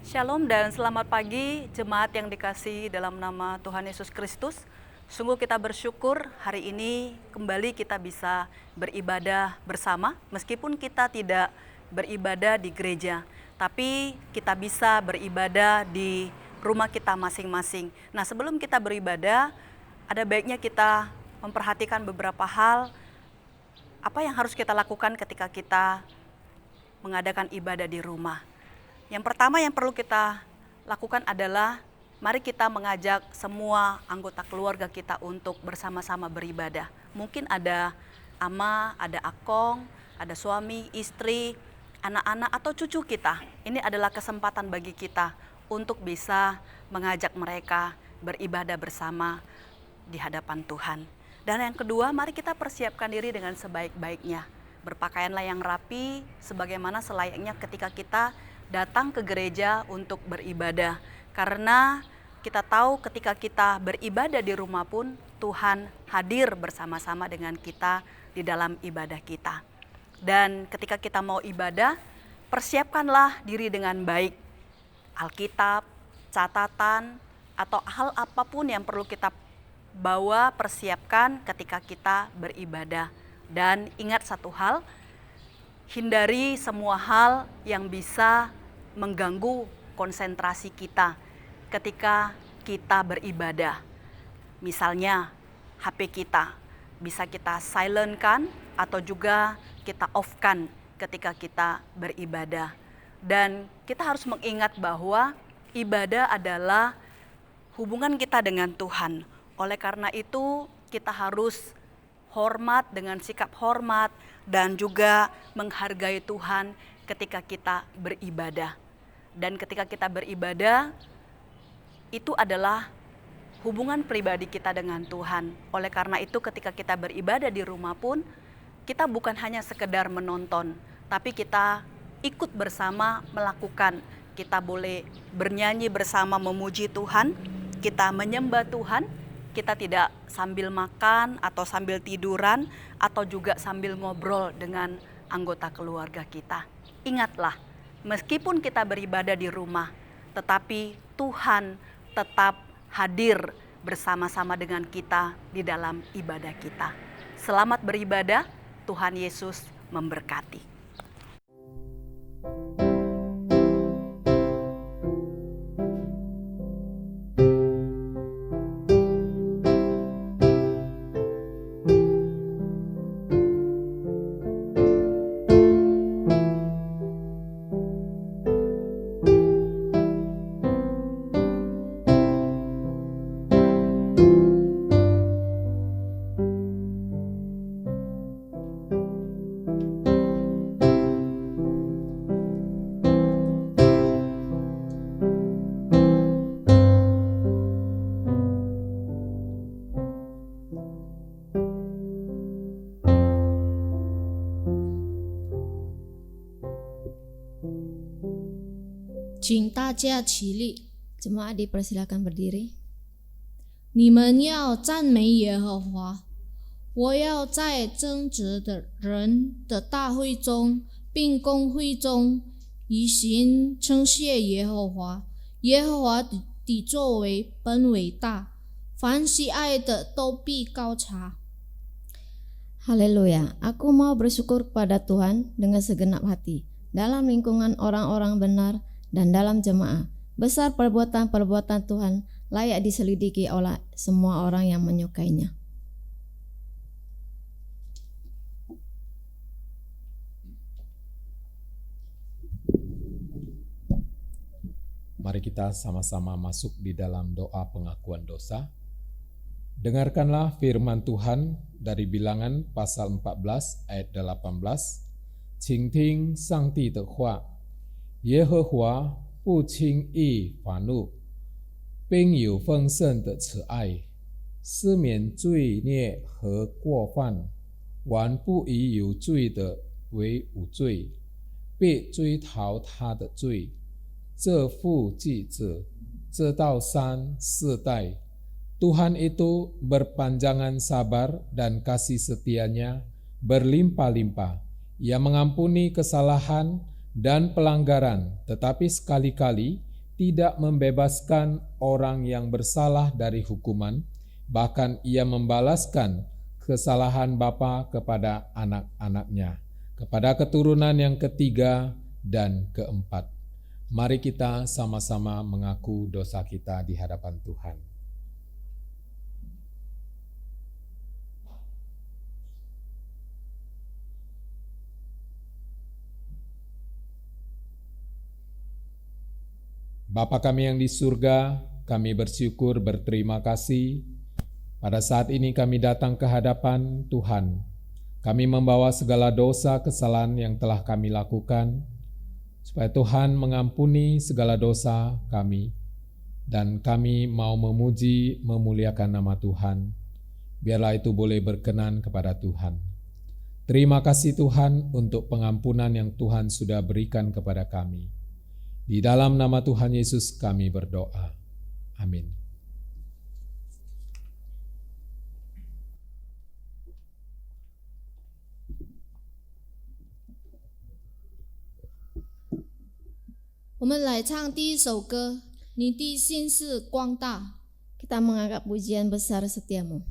Shalom dan selamat pagi jemaat yang dikasihi dalam nama Tuhan Yesus Kristus. Sungguh kita bersyukur hari ini kembali kita bisa beribadah bersama. Meskipun kita tidak beribadah di gereja, tapi kita bisa beribadah di rumah kita masing-masing. Nah, sebelum kita beribadah, ada baiknya kita memperhatikan beberapa hal apa yang harus kita lakukan ketika kita mengadakan ibadah di rumah. Yang pertama yang perlu kita lakukan adalah mari kita mengajak semua anggota keluarga kita untuk bersama-sama beribadah. Mungkin ada ama, ada akong, ada suami, istri, anak-anak atau cucu kita. Ini adalah kesempatan bagi kita untuk bisa mengajak mereka beribadah bersama di hadapan Tuhan. Dan yang kedua, mari kita persiapkan diri dengan sebaik-baiknya. Berpakaianlah yang rapi sebagaimana selayaknya ketika kita datang ke gereja untuk beribadah. Karena kita tahu ketika kita beribadah di rumah pun Tuhan hadir bersama-sama dengan kita di dalam ibadah kita. Dan ketika kita mau ibadah, persiapkanlah diri dengan baik. Alkitab, catatan, atau hal apapun yang perlu kita bawa, persiapkan ketika kita beribadah. Dan ingat satu hal, hindari semua hal yang bisa mengganggu konsentrasi kita ketika kita beribadah. Misalnya HP kita bisa kita silent-kan atau juga kita off-kan ketika kita beribadah. Dan kita harus mengingat bahwa ibadah adalah hubungan kita dengan Tuhan. Oleh karena itu kita harus hormat dengan sikap hormat dan juga menghargai Tuhan ketika kita beribadah. Dan ketika kita beribadah, itu adalah hubungan pribadi kita dengan Tuhan. Oleh karena itu ketika kita beribadah di rumah pun, kita bukan hanya sekedar menonton, tapi kita ikut bersama melakukan. Kita boleh bernyanyi bersama memuji Tuhan, kita menyembah Tuhan. Kita tidak sambil makan atau sambil tiduran atau juga sambil ngobrol dengan anggota keluarga kita. Ingatlah, meskipun kita beribadah di rumah, tetapi Tuhan tetap hadir bersama-sama dengan kita di dalam ibadah kita. Selamat beribadah, Tuhan Yesus memberkati. 请大家起立， jemaat dipersilakan berdiri. 你们要赞美耶和华，我要在正直的人的大会中，并公会中，以行称谢耶和华。耶和华的作为本伟大，凡喜爱的都必高茶。 Haleluya, aku mau bersyukur kepada Tuhan dengan segenap hati, dalam lingkungan orang-orang benar dan dalam jemaah. Besar perbuatan-perbuatan Tuhan, layak diselidiki oleh semua orang yang menyukainya. Mari kita sama-sama masuk di dalam doa pengakuan dosa. Dengarkanlah firman Tuhan dari Bilangan pasal 14 ayat 18. 请听上帝的话，耶和华不轻易发怒，并有丰盛的慈爱，赦免罪孽和过犯，完不以有罪的为无罪，必追讨他的罪。这父继子，这到3、4代。Tuhan itu berpanjangan sabar dan kasih setianya berlimpah-limpah. Ia mengampuni kesalahan dan pelanggaran, tetapi sekali-kali tidak membebaskan orang yang bersalah dari hukuman, bahkan ia membalaskan kesalahan bapa kepada anak-anaknya, kepada keturunan yang ketiga dan keempat. Mari kita sama-sama mengaku dosa kita di hadapan Tuhan. Bapa kami yang di surga, kami bersyukur berterima kasih. Pada saat ini kami datang ke hadapan Tuhan. Kami membawa segala dosa kesalahan yang telah kami lakukan, supaya Tuhan mengampuni segala dosa kami. Dan kami mau memuji, memuliakan nama Tuhan. Biarlah itu boleh berkenan kepada Tuhan. Terima kasih Tuhan untuk pengampunan yang Tuhan sudah berikan kepada kami. Di dalam nama Tuhan Yesus kami berdoa. Amin. Ni di sin si guang da. Kita mengangkat pujian besar setiamu.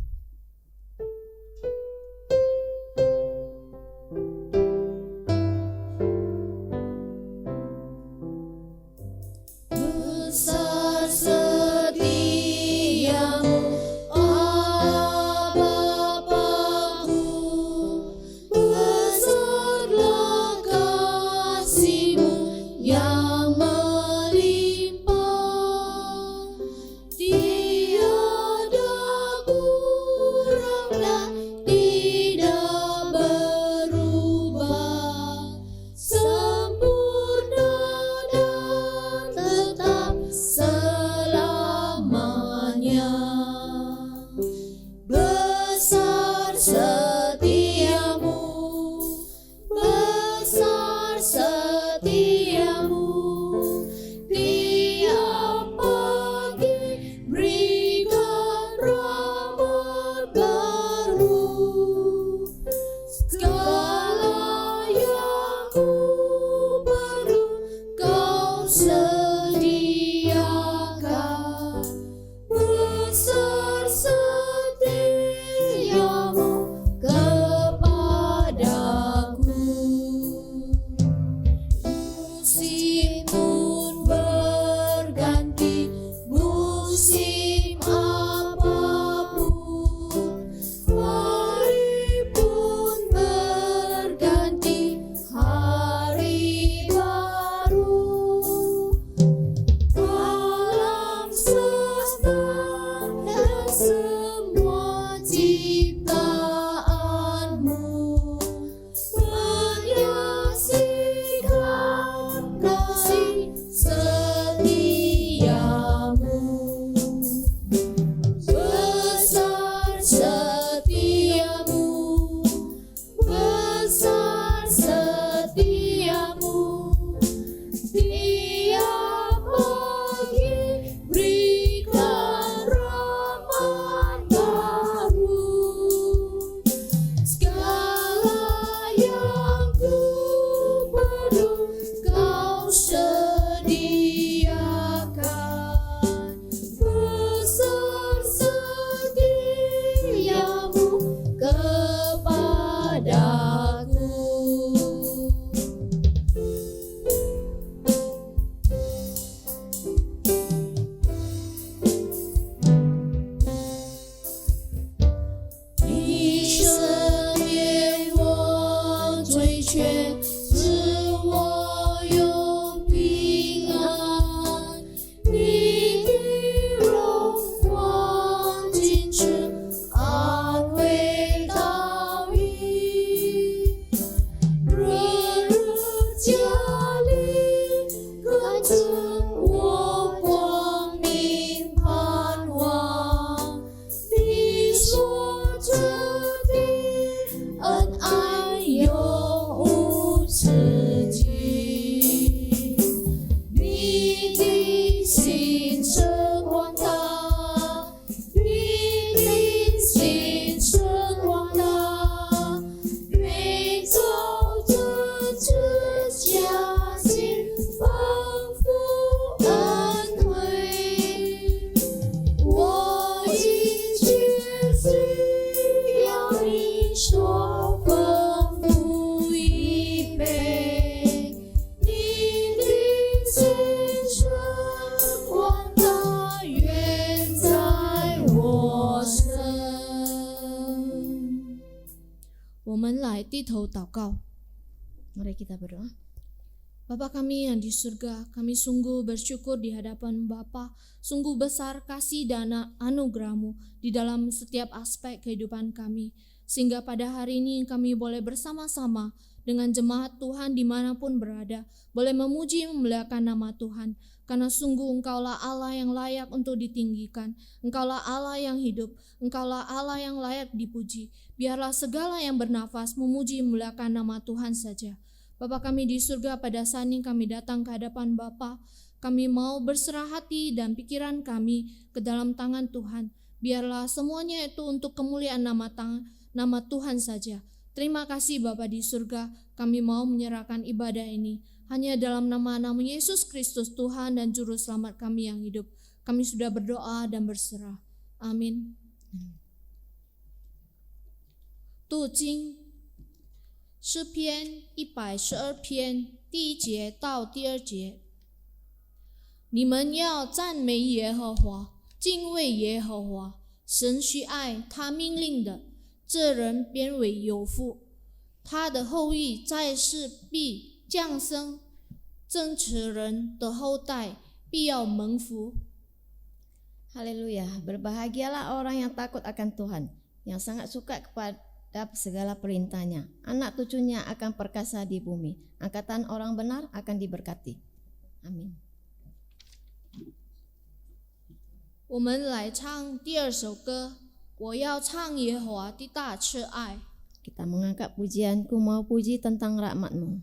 有祷告。Mari kita berdoa. Bapa kami yang di surga, kami sungguh bersyukur di hadapan Bapa. Sungguh besar kasih dan anugerah-Mu di dalam setiap aspek kehidupan kami. Sehingga pada hari ini kami boleh bersama-sama dengan jemaat Tuhan dimanapun berada, boleh memuji memuliakan nama Tuhan. Karena sungguh Engkaulah Allah yang layak untuk ditinggikan. Engkaulah Allah yang hidup. Engkaulah Allah yang layak dipuji. Biarlah segala yang bernafas memuji memuliakan nama Tuhan saja. Bapa kami di surga, pada saat ini kami datang ke hadapan Bapa. Kami mau berserah hati dan pikiran kami ke dalam tangan Tuhan. Biarlah semuanya itu untuk kemuliaan nama Tuhan saja. Terima kasih Bapa di surga, kami mau menyerahkan ibadah ini hanya dalam nama Yesus Kristus, Tuhan dan Juru Selamat kami yang hidup. Kami sudah berdoa dan berserah. Amin. 读经诗篇112篇第1节到第2节，你们要赞美耶和华，敬畏耶和华。神需爱他命令的，这人便为有福。他的后裔在世必降生，正直人的后代必要蒙福。 Haleluya, berbahagialah orang yang takut akan Tuhan, yang sangat suka kepada segala perintahnya. Anak cucunya akan perkasa di bumi, angkatan orang benar akan diberkati. Amin. 我们来唱第2首歌，我要唱耶和华的大慈爱。 Kita mengangkat pujian, ku mau puji tentang rahmat-Mu.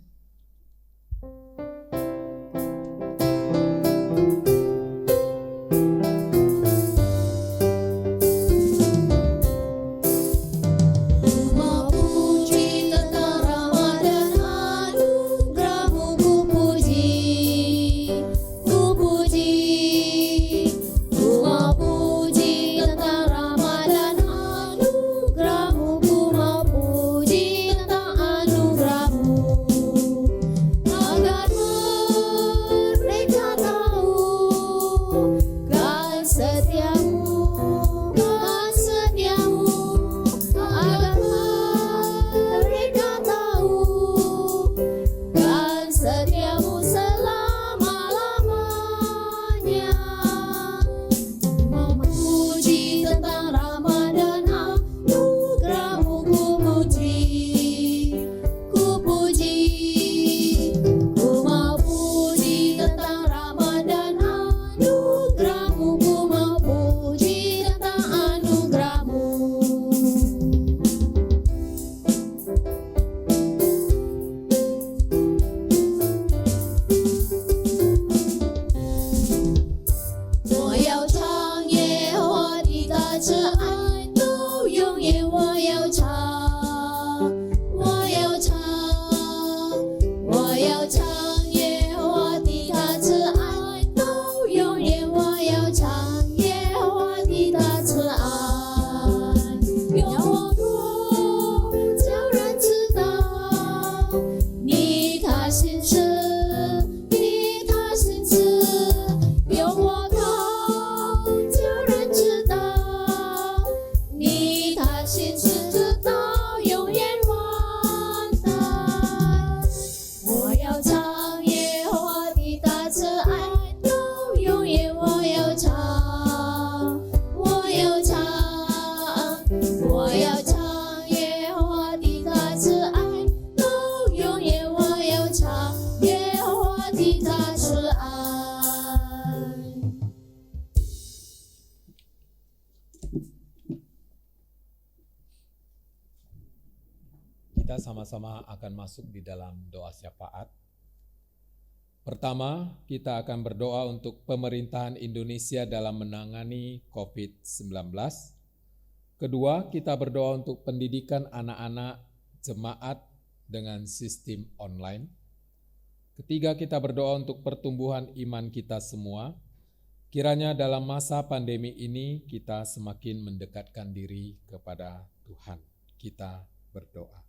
Kita sama-sama akan masuk di dalam doa syafaat. Pertama, kita akan berdoa untuk pemerintahan Indonesia dalam menangani COVID-19. Kedua, kita berdoa untuk pendidikan anak-anak jemaat dengan sistem online. Ketiga, kita berdoa untuk pertumbuhan iman kita semua. Kiranya dalam masa pandemi ini kita semakin mendekatkan diri kepada Tuhan. Kita berdoa.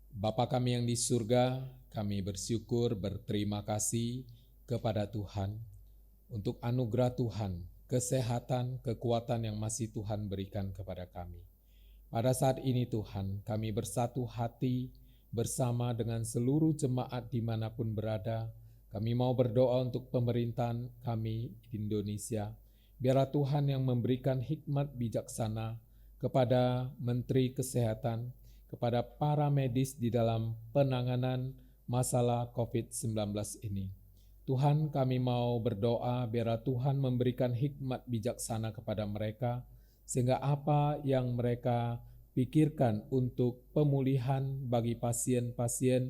Bapa kami yang di surga, kami bersyukur, berterima kasih kepada Tuhan untuk anugerah Tuhan, kesehatan, kekuatan yang masih Tuhan berikan kepada kami. Pada saat ini Tuhan, kami bersatu hati bersama dengan seluruh jemaat dimanapun berada. Kami mau berdoa untuk pemerintahan kami di Indonesia. Biarlah Tuhan yang memberikan hikmat bijaksana kepada Menteri Kesehatan, kepada para medis di dalam penanganan masalah COVID-19 ini. Tuhan, kami mau berdoa biarlah Tuhan memberikan hikmat bijaksana kepada mereka, sehingga apa yang mereka pikirkan untuk pemulihan bagi pasien-pasien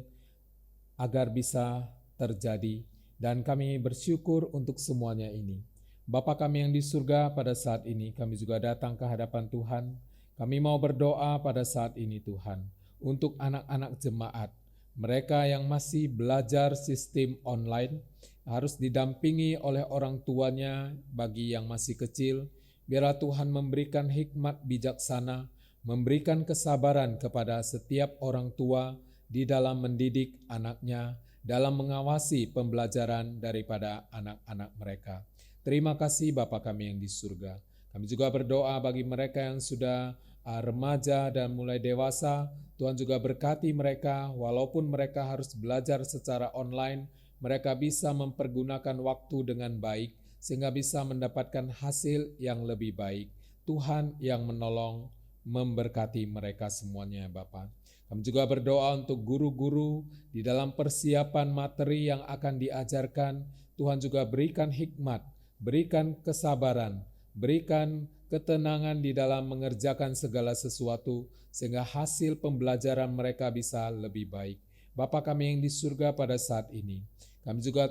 agar bisa terjadi. Dan kami bersyukur untuk semuanya ini. Bapa kami yang di surga, pada saat ini kami juga datang ke hadapan Tuhan. Kami mau berdoa pada saat ini Tuhan, untuk anak-anak jemaat, mereka yang masih belajar sistem online, harus didampingi oleh orang tuanya bagi yang masih kecil. Biarlah Tuhan memberikan hikmat bijaksana, memberikan kesabaran kepada setiap orang tua di dalam mendidik anaknya, dalam mengawasi pembelajaran daripada anak-anak mereka. Terima kasih Bapa kami yang di surga. Kami juga berdoa bagi mereka yang sudah remaja dan mulai dewasa. Tuhan juga berkati mereka, walaupun mereka harus belajar secara online, mereka bisa mempergunakan waktu dengan baik, sehingga bisa mendapatkan hasil yang lebih baik. Tuhan yang menolong, memberkati mereka semuanya Bapa. Kami juga berdoa untuk guru-guru di dalam persiapan materi yang akan diajarkan. Tuhan juga berikan hikmat, berikan kesabaran, berikan ketenangan di dalam mengerjakan segala sesuatu, sehingga hasil pembelajaran mereka bisa lebih baik. Bapa kami yang di surga, pada saat ini, kami juga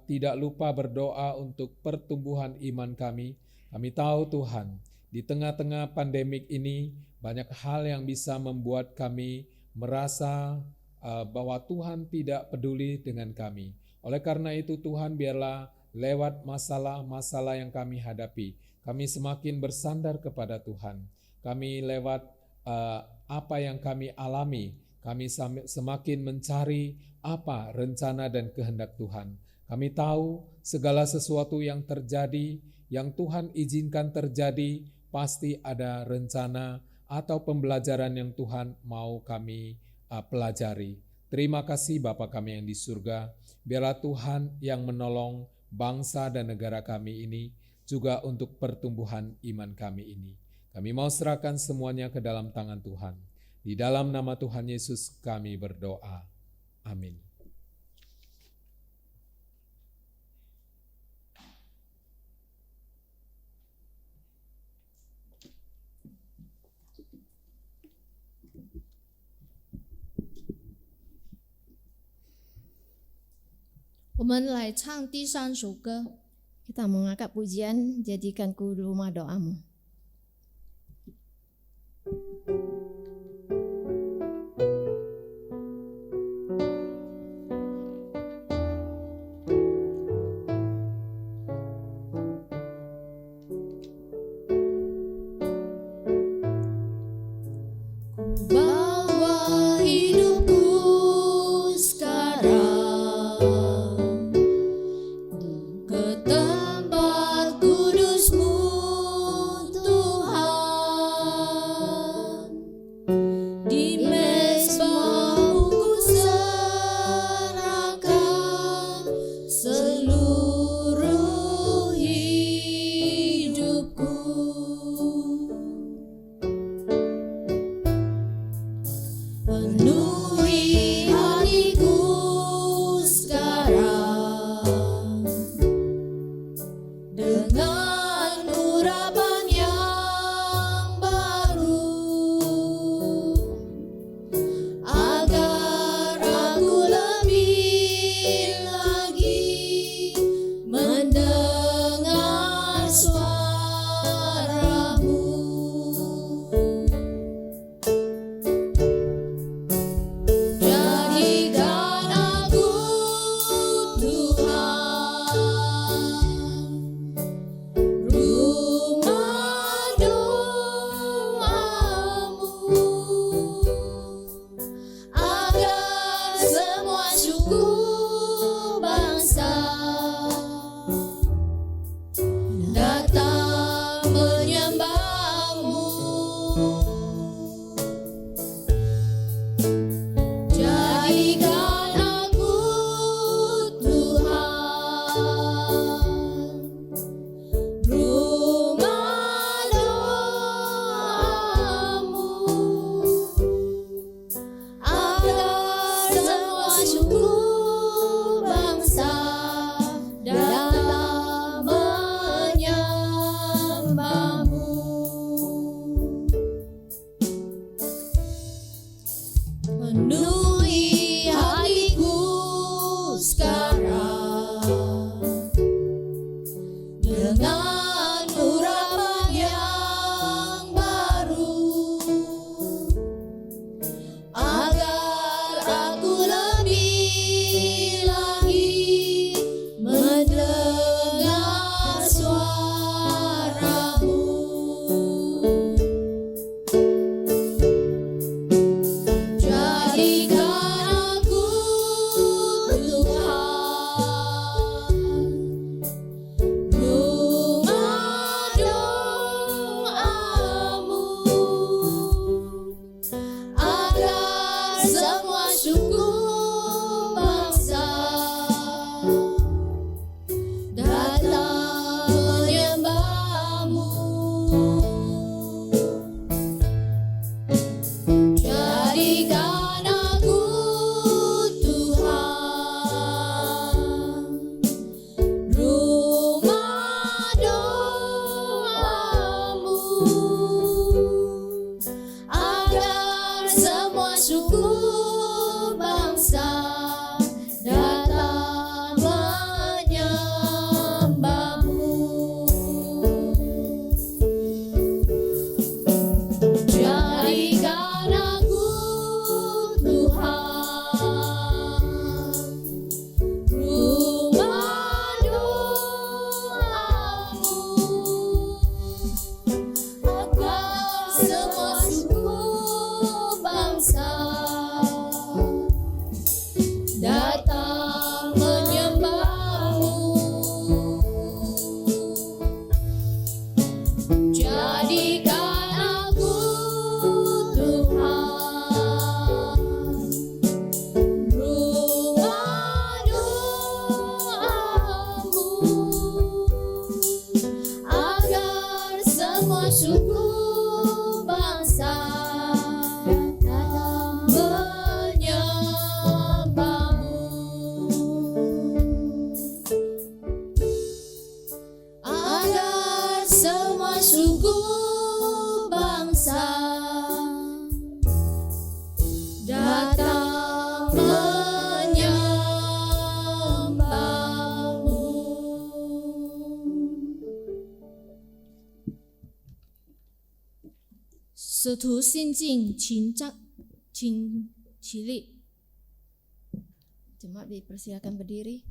tidak lupa berdoa untuk pertumbuhan iman kami. Kami tahu Tuhan, di tengah-tengah pandemik ini, banyak hal yang bisa membuat kami merasa bahwa Tuhan tidak peduli dengan kami. Oleh karena itu Tuhan, biarlah lewat masalah-masalah yang kami hadapi, kami semakin bersandar kepada Tuhan. Kami lewat apa yang kami alami, kami semakin mencari apa rencana dan kehendak Tuhan. Kami tahu segala sesuatu yang terjadi, yang Tuhan izinkan terjadi, pasti ada rencana atau pembelajaran yang Tuhan mau kami pelajari. Terima kasih Bapa kami yang di surga. Biarlah Tuhan yang menolong bangsa dan negara kami ini, juga untuk pertumbuhan iman kami ini. Kami mau serahkan semuanya ke dalam tangan Tuhan. Di dalam nama Tuhan Yesus kami berdoa. Amin. Kita mengangkat pujian, jadikan ku rumah doamu. Bawa hidupku sekarang ke tempat kudus-Mu semua suku bangsa datang menyembahmu. Penuhi hatiku sekarang dengan urapan yang baru, agar aku lebih lagi mendengar suaramu. Jadikan aku Tuhan rumah doamu, agar semua suku bangsa datang menyembahmu. Jadikan aku Tuhan rumah doamu, agar semua suku bangsa datang menyembahmu. Jadikan aku Tuhan rumah doamu, agar semua suku bangsa datang menyembahmu. Jadikan aku Tuhan rumah doamu, agar semua suku bangsa datang menyembahmu. Agar semua suku bangsa datang menyembahmu. 使徒信经，请起立。 Jemaat dipersilakan berdiri.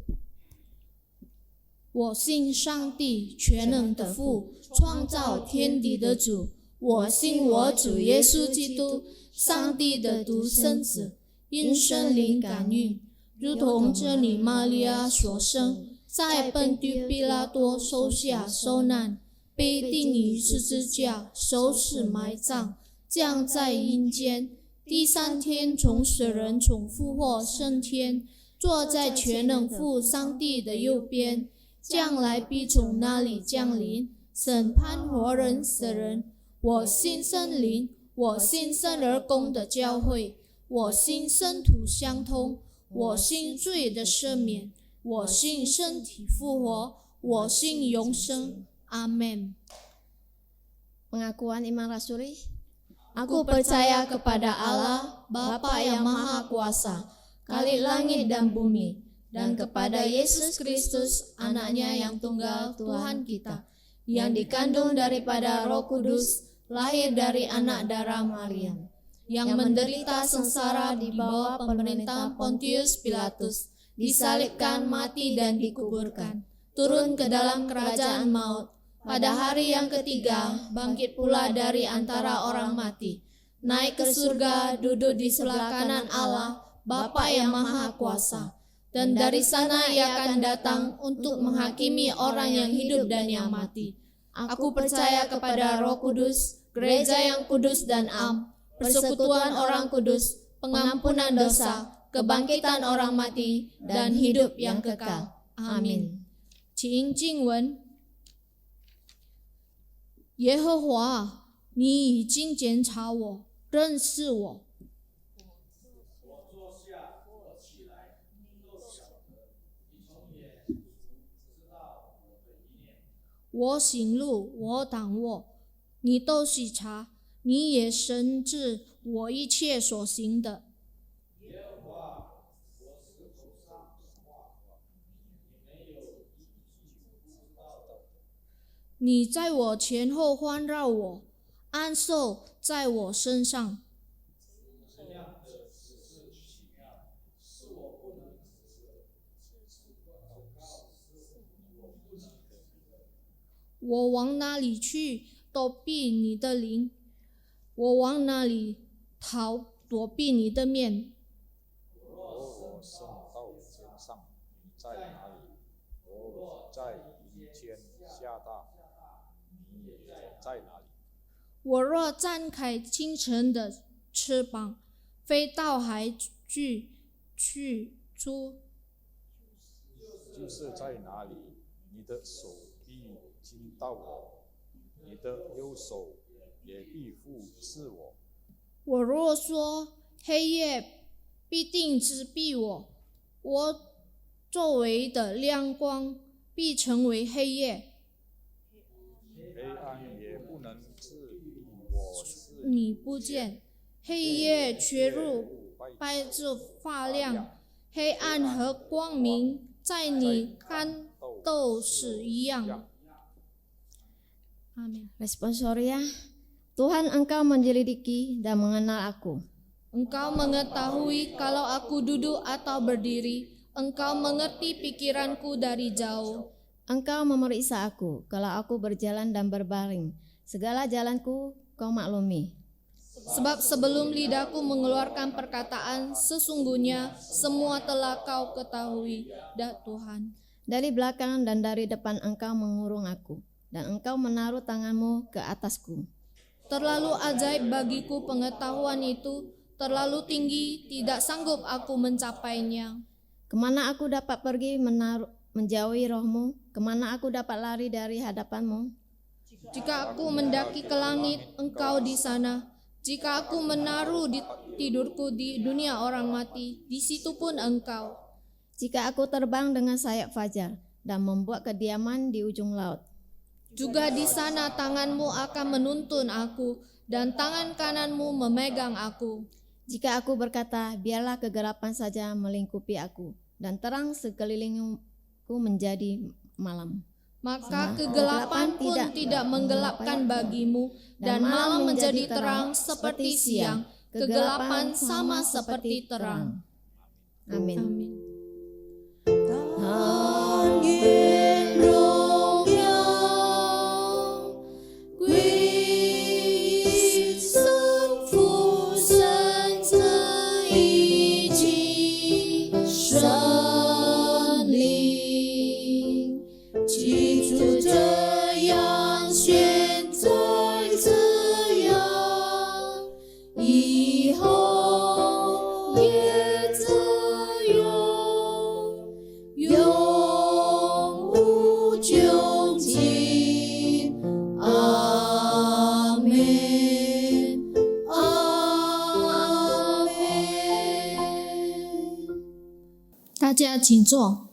我信上帝全能的父，创造天地的主。我信我主耶稣基督，上帝的独生子，因圣灵感孕，如同真理玛利亚所生，在本地比拉多受下受难，被钉于十字架，受死埋葬，降在阴间，第3天从死人中复活升天，坐在全能父上帝的右边，将来必从那里降临，审判活人死人。我信圣灵，我信圣而公的教会，我信圣徒相通，我信罪的赦免，我信身体复活，我信永生。阿们。 Pengakuan iman rasuli. Aku percaya kepada Allah, Bapa yang Maha Kuasa, Khalik langit dan bumi, dan kepada Yesus Kristus, Anaknya yang tunggal Tuhan kita, yang dikandung daripada Roh Kudus, lahir dari anak darah Maria, yang menderita sengsara di bawah pemerintahan Pontius Pilatus, disalibkan, mati dan dikuburkan, turun ke dalam kerajaan maut, pada hari yang ketiga bangkit pula dari antara orang mati, naik ke surga, duduk di sebelah kanan Allah, Bapa yang Maha Kuasa, dan dari sana Ia akan datang untuk menghakimi orang yang hidup dan yang mati. Aku percaya kepada Roh Kudus, gereja yang kudus dan am, persekutuan orang kudus, pengampunan dosa, kebangkitan orang mati, dan hidup yang kekal. Amin. 请经文。耶和华，你已经检查我，认识我。我行路，我躺卧，你都细察，你也深知我一切所行的。你在我前后环绕我，安守在我身上。我往哪里去，躲避你的灵；我往哪里逃，躲避你的面。我升到天上，你在哪里？我在阴间下大，你也在哪里？我若展开清晨的翅膀，飞到海去出，就是在哪里，你的手必经到我，你的右手也必扶持我。我若说黑夜必定遮蔽我，我周围的亮光必成为黑夜。黑暗也不能遮蔽我视你不见，黑夜却如白昼发亮，黑暗和光明在你看都是一样。Amin. Responsoria, Tuhan Engkau menyelidiki dan mengenal aku. Engkau mengetahui kalau aku duduk atau berdiri. Engkau mengerti pikiranku dari jauh. Engkau memeriksa aku kalau aku berjalan dan berbaring. Segala jalanku Kau maklumi. Sebab sebelum lidahku mengeluarkan perkataan, sesungguhnya semua telah Kau ketahui, Tuhan. Dari belakang dan dari depan Engkau mengurung aku, dan Engkau menaruh tanganmu ke atasku. Terlalu ajaib bagiku pengetahuan itu, terlalu tinggi, tidak sanggup aku mencapainya. Kemana aku dapat pergi menjauhi rohmu? Kemana aku dapat lari dari hadapanmu? Jika aku mendaki ke langit, Engkau di sana. Jika aku menaruh tidurku di dunia orang mati, di situ pun Engkau. Jika aku terbang dengan sayap fajar dan membuat kediaman di ujung laut, juga di sana tanganmu akan menuntun aku, dan tangan kananmu memegang aku. Jika aku berkata, biarlah kegelapan saja melingkupi aku, dan terang sekelilingku menjadi malam, maka kegelapan pun tidak menggelapkan bagimu, dan malam menjadi terang seperti siang. Kegelapan sama seperti terang. Amin. Amin.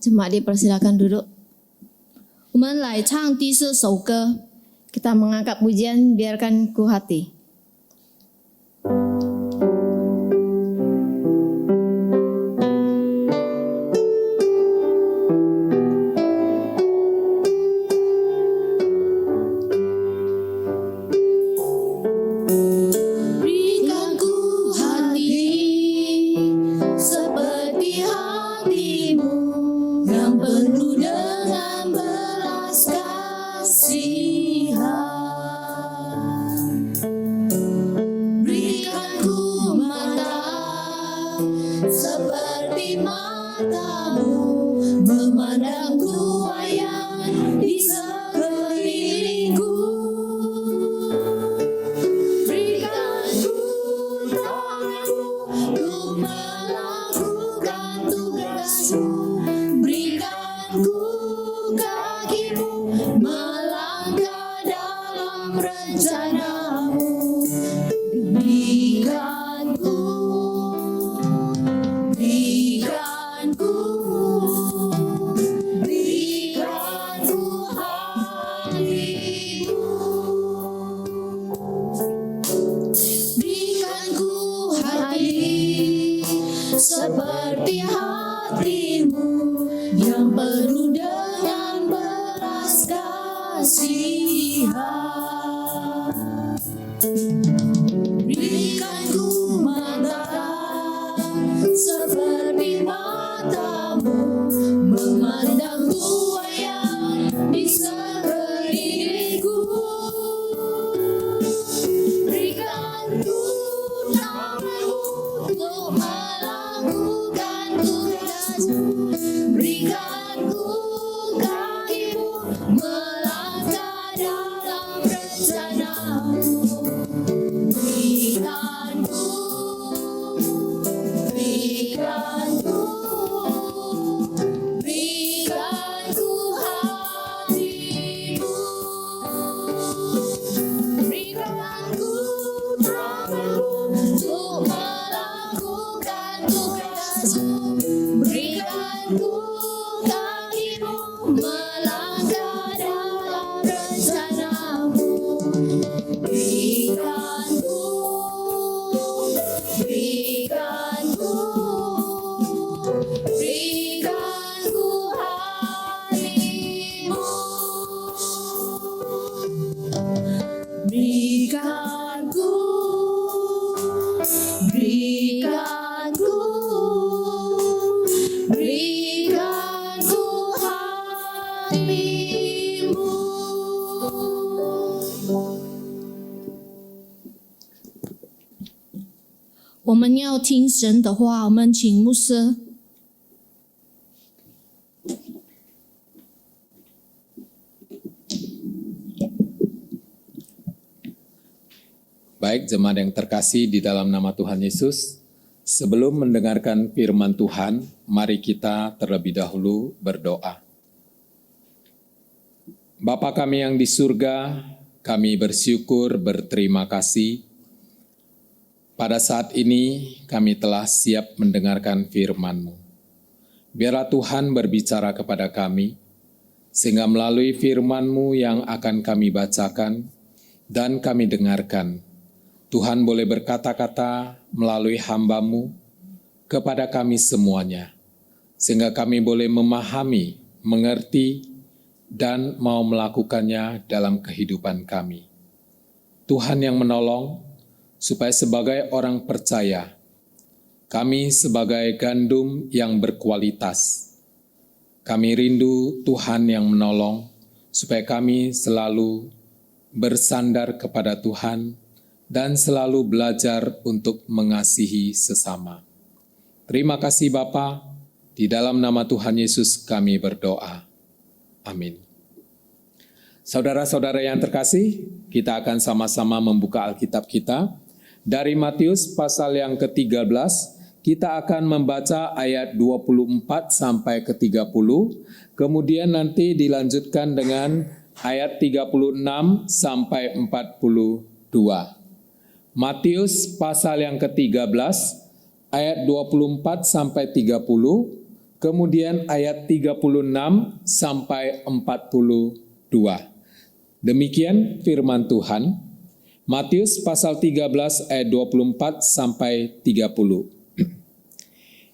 Jemaat dipersilakan duduk. 我们来唱第4首歌。 Kita mengangkat pujian biarkan ku hati. Berikanku hatimu yang penuh dengan belas kasihan. Berikan ku mata seperti matamu, memandang Tuhan yang di sekelilingku. Berikan ku tanganmu untuk melakukan tugasmu. Berikan ku kakimu melangkah dalam rencanamu. Berikan ku hatimu. Berikan ku tanganmu untuk melakukan tugasmu. Berikan ku kakimu melangkah dalam rencanamu. Berikan ku hatimu. Berikan ku hatimu。我们要听神的话，我们请牧师。 Baik, jemaat yang terkasih di dalam nama Tuhan Yesus, sebelum mendengarkan firman Tuhan, mari kita terlebih dahulu berdoa. Bapa kami yang di surga, kami bersyukur, berterima kasih. Pada saat ini kami telah siap mendengarkan firman-Mu. Biarlah Tuhan berbicara kepada kami, sehingga melalui firman-Mu yang akan kami bacakan dan kami dengarkan, Tuhan boleh berkata-kata melalui hamba-Mu kepada kami semuanya, sehingga kami boleh memahami, mengerti, dan mau melakukannya dalam kehidupan kami. Tuhan yang menolong, supaya sebagai orang percaya, kami sebagai gandum yang berkualitas, kami rindu Tuhan yang menolong, supaya kami selalu bersandar kepada Tuhan, dan selalu belajar untuk mengasihi sesama. Terima kasih Bapa, di dalam nama Tuhan Yesus kami berdoa. Amin. Saudara-saudara yang terkasih, kita akan sama-sama membuka Alkitab kita. Dari Matius pasal yang ke-13, kita akan membaca ayat 24 sampai ke 30, kemudian nanti dilanjutkan dengan ayat 36 sampai 42. Matius pasal yang ke-13 ayat 24 sampai 30, kemudian ayat 36 sampai 42. Demikian firman Tuhan. Matius pasal 13 ayat 24 sampai 30.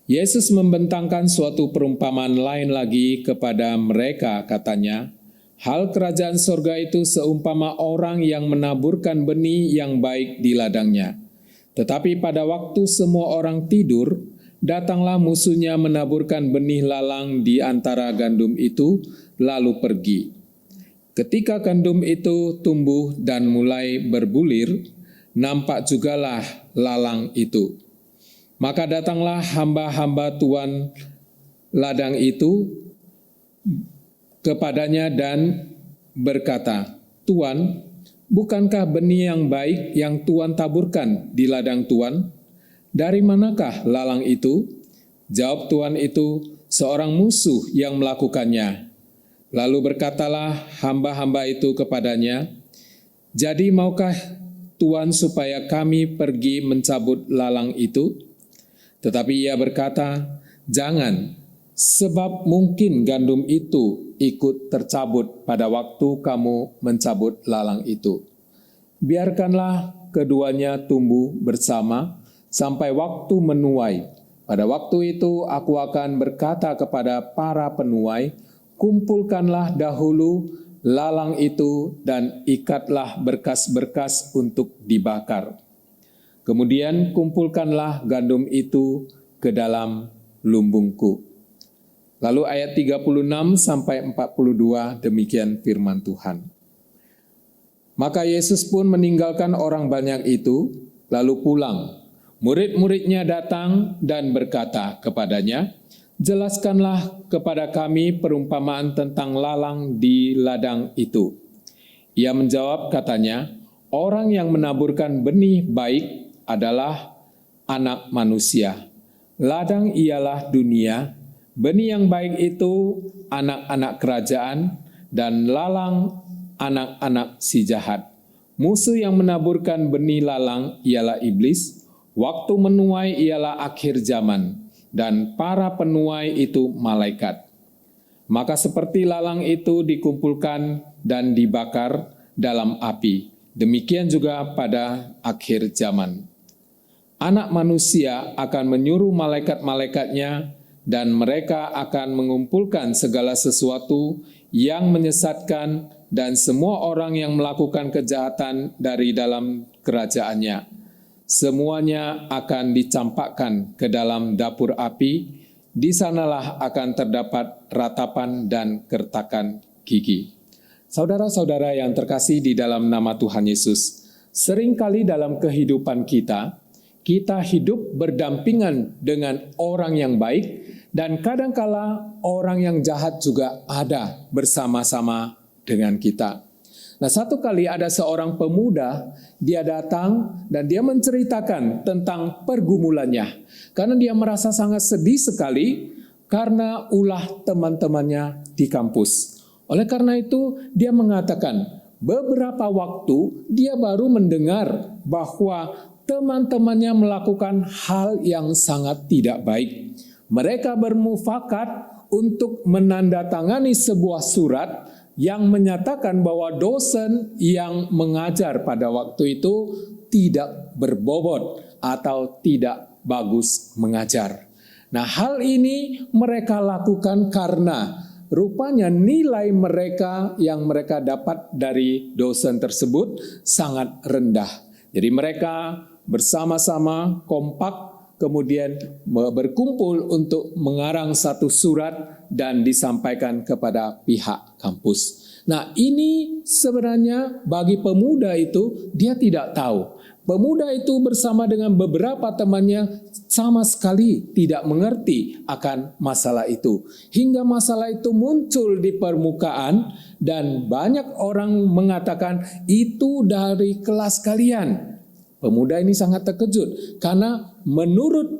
Yesus membentangkan suatu perumpamaan lain lagi kepada mereka, katanya, hal kerajaan sorga itu seumpama orang yang menaburkan benih yang baik di ladangnya. Tetapi pada waktu semua orang tidur, datanglah musuhnya menaburkan benih lalang di antara gandum itu, lalu pergi. Ketika gandum itu tumbuh dan mulai berbulir, nampak jugalah lalang itu. Maka datanglah hamba-hamba tuan ladang itu kepadanya dan berkata, Tuan, bukankah benih yang baik yang Tuan taburkan di ladang Tuan? Dari manakah lalang itu? Jawab Tuan itu, seorang musuh yang melakukannya. Lalu berkatalah hamba-hamba itu kepadanya, jadi maukah Tuan supaya kami pergi mencabut lalang itu? Tetapi ia berkata, jangan, sebab mungkin gandum itu ikut tercabut pada waktu kamu mencabut lalang itu. Biarkanlah keduanya tumbuh bersama sampai waktu menuai, Pada waktu itu aku akan berkata kepada para penuai, kumpulkanlah dahulu lalang itu dan ikatlah berkas-berkas untuk dibakar. Kemudian kumpulkanlah gandum itu ke dalam lumbungku. Lalu ayat 36 sampai 42 demikian firman Tuhan. Maka Yesus pun meninggalkan orang banyak itu, lalu pulang. Murid-muridnya datang dan berkata kepadanya, jelaskanlah kepada kami perumpamaan tentang lalang di ladang itu. Ia menjawab katanya, orang yang menaburkan benih baik adalah anak manusia. Ladang ialah dunia, benih yang baik itu anak-anak kerajaan, dan lalang anak-anak si jahat. Musuh yang menaburkan benih lalang ialah iblis. Waktu menuai ialah akhir zaman, dan para penuai itu malaikat. Maka seperti lalang itu dikumpulkan dan dibakar dalam api, demikian juga pada akhir zaman. Anak manusia akan menyuruh malaikat-malaikatnya, dan mereka akan mengumpulkan segala sesuatu yang menyesatkan dan semua orang yang melakukan kejahatan dari dalam kerajaannya. Semuanya akan dicampakkan ke dalam dapur api, di sanalah akan terdapat ratapan dan kertakan gigi. Saudara-saudara yang terkasih di dalam nama Tuhan Yesus, seringkali dalam kehidupan kita hidup berdampingan dengan orang yang baik, dan kadangkala orang yang jahat juga ada bersama-sama dengan kita. Nah, satu kali ada seorang pemuda, dia datang dan dia menceritakan tentang pergumulannya. Karena dia merasa sangat sedih sekali karena ulah teman-temannya di kampus. Oleh karena itu, dia mengatakan, beberapa waktu dia baru mendengar bahwa teman-temannya melakukan hal yang sangat tidak baik. Mereka bermufakat untuk menandatangani sebuah surat yang menyatakan bahwa dosen yang mengajar pada waktu itu tidak berbobot atau tidak bagus mengajar. Nah, hal ini mereka lakukan karena rupanya nilai mereka yang mereka dapat dari dosen tersebut sangat rendah. Jadi mereka bersama-sama kompak kemudian berkumpul untuk mengarang satu surat dan disampaikan kepada pihak kampus. Nah, ini sebenarnya bagi pemuda itu dia tidak tahu. Pemuda itu bersama dengan beberapa temannya sama sekali tidak mengerti akan masalah itu. Hingga masalah itu muncul di permukaan dan banyak orang mengatakan itu dari kelas kalian. Pemuda ini sangat terkejut karena menurut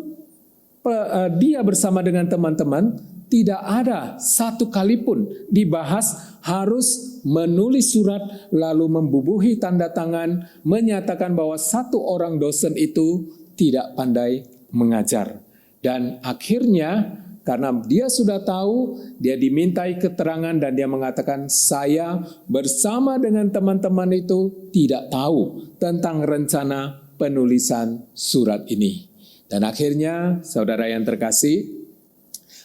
dia bersama dengan teman-teman tidak ada satu kali pun dibahas harus menulis surat lalu membubuhi tanda tangan menyatakan bahwa satu orang dosen itu tidak pandai mengajar. Dan akhirnya karena dia sudah tahu, dia dimintai keterangan dan dia mengatakan, saya bersama dengan teman-teman itu tidak tahu tentang rencana penulisan surat ini. Dan akhirnya, saudara yang terkasih,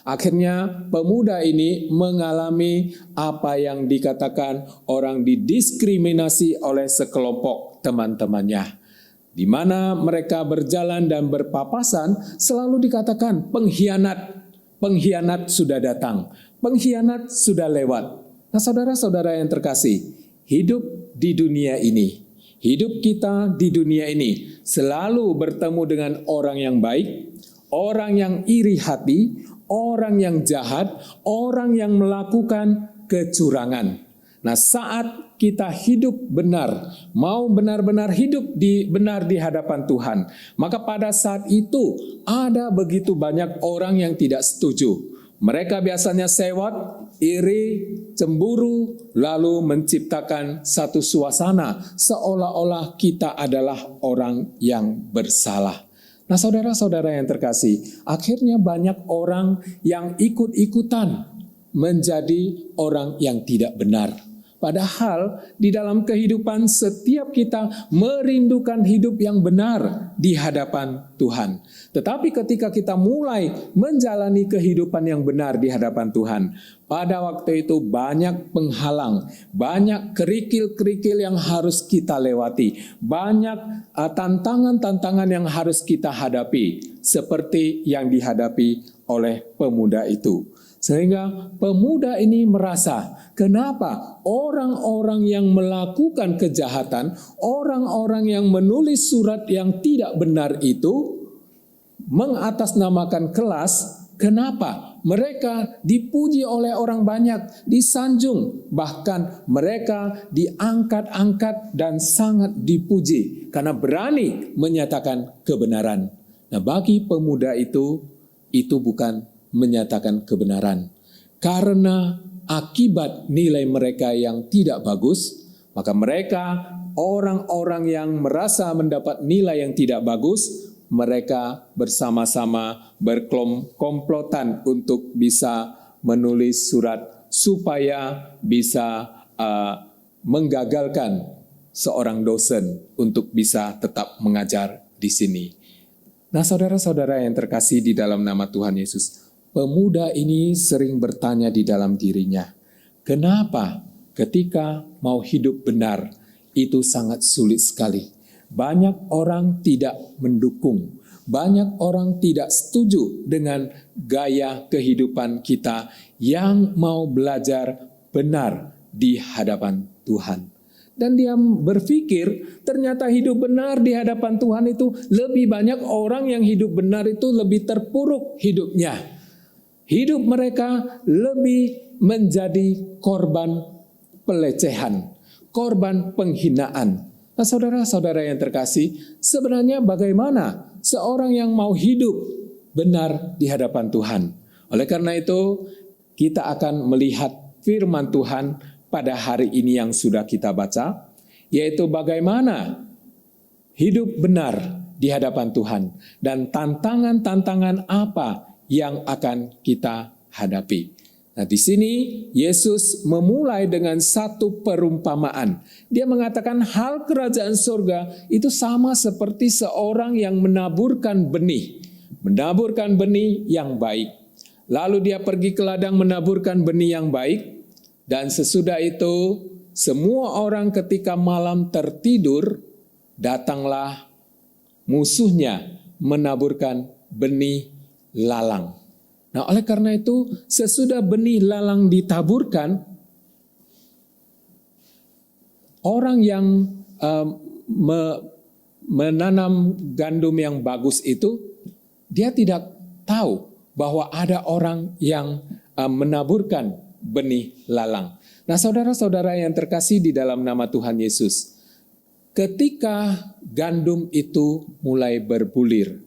akhirnya pemuda ini mengalami apa yang dikatakan orang didiskriminasi oleh sekelompok teman-temannya. Di mana mereka berjalan dan berpapasan selalu dikatakan pengkhianat. Pengkhianat sudah datang, pengkhianat sudah lewat. Nah, saudara-saudara yang terkasih, hidup di dunia ini, hidup kita di dunia ini selalu bertemu dengan orang yang baik, orang yang iri hati, orang yang jahat, orang yang melakukan kecurangan. Nah, saat kita hidup benar, mau benar-benar hidup benar di hadapan Tuhan, maka pada saat itu ada begitu banyak orang yang tidak setuju. Mereka biasanya sewot, iri, cemburu, lalu menciptakan satu suasana seolah-olah kita adalah orang yang bersalah. Nah, saudara-saudara yang terkasih, akhirnya banyak orang yang ikut-ikutan menjadi orang yang tidak benar. Padahal di dalam kehidupan setiap kita merindukan hidup yang benar di hadapan Tuhan. Tetapi ketika kita mulai menjalani kehidupan yang benar di hadapan Tuhan, pada waktu itu banyak penghalang, banyak kerikil-kerikil yang harus kita lewati, banyak tantangan-tantangan yang harus kita hadapi, seperti yang dihadapi oleh pemuda itu. Sehingga pemuda ini merasa, kenapa orang-orang yang melakukan kejahatan, orang-orang yang menulis surat yang tidak benar itu, mengatasnamakan kelas, kenapa mereka dipuji oleh orang banyak, disanjung, bahkan mereka diangkat-angkat dan sangat dipuji karena berani menyatakan kebenaran. Nah, bagi pemuda itu bukan menyatakan kebenaran. Karena akibat nilai mereka yang tidak bagus, maka mereka orang-orang yang merasa mendapat nilai yang tidak bagus, mereka bersama-sama berkomplotan untuk bisa menulis surat supaya bisa menggagalkan seorang dosen untuk bisa tetap mengajar di sini. Nah, saudara-saudara yang terkasih di dalam nama Tuhan Yesus, pemuda ini sering bertanya di dalam dirinya, kenapa ketika mau hidup benar itu sangat sulit sekali. Banyak orang tidak mendukung, banyak orang tidak setuju dengan gaya kehidupan kita yang mau belajar benar di hadapan Tuhan. Dan dia berpikir ternyata hidup benar di hadapan Tuhan itu lebih banyak orang yang hidup benar itu lebih terpuruk hidupnya. Hidup mereka lebih menjadi korban pelecehan, korban penghinaan. Nah, saudara-saudara yang terkasih, sebenarnya bagaimana seorang yang mau hidup benar di hadapan Tuhan? Oleh karena itu, kita akan melihat firman Tuhan pada hari ini yang sudah kita baca, yaitu bagaimana hidup benar di hadapan Tuhan dan tantangan-tantangan apa yang akan kita hadapi. Nah, di sini Yesus memulai dengan satu perumpamaan. Dia mengatakan hal kerajaan surga itu sama seperti seorang yang menaburkan benih yang baik. Lalu dia pergi ke ladang menaburkan benih yang baik. Dan sesudah itu, semua orang ketika malam tertidur, datanglah musuhnya menaburkan benih lalang. Nah, oleh karena itu, sesudah benih lalang ditaburkan, orang yang menanam gandum yang bagus itu, dia tidak tahu bahwa ada orang yang menaburkan benih lalang. Nah, saudara-saudara yang terkasih di dalam nama Tuhan Yesus, ketika gandum itu mulai berbulir,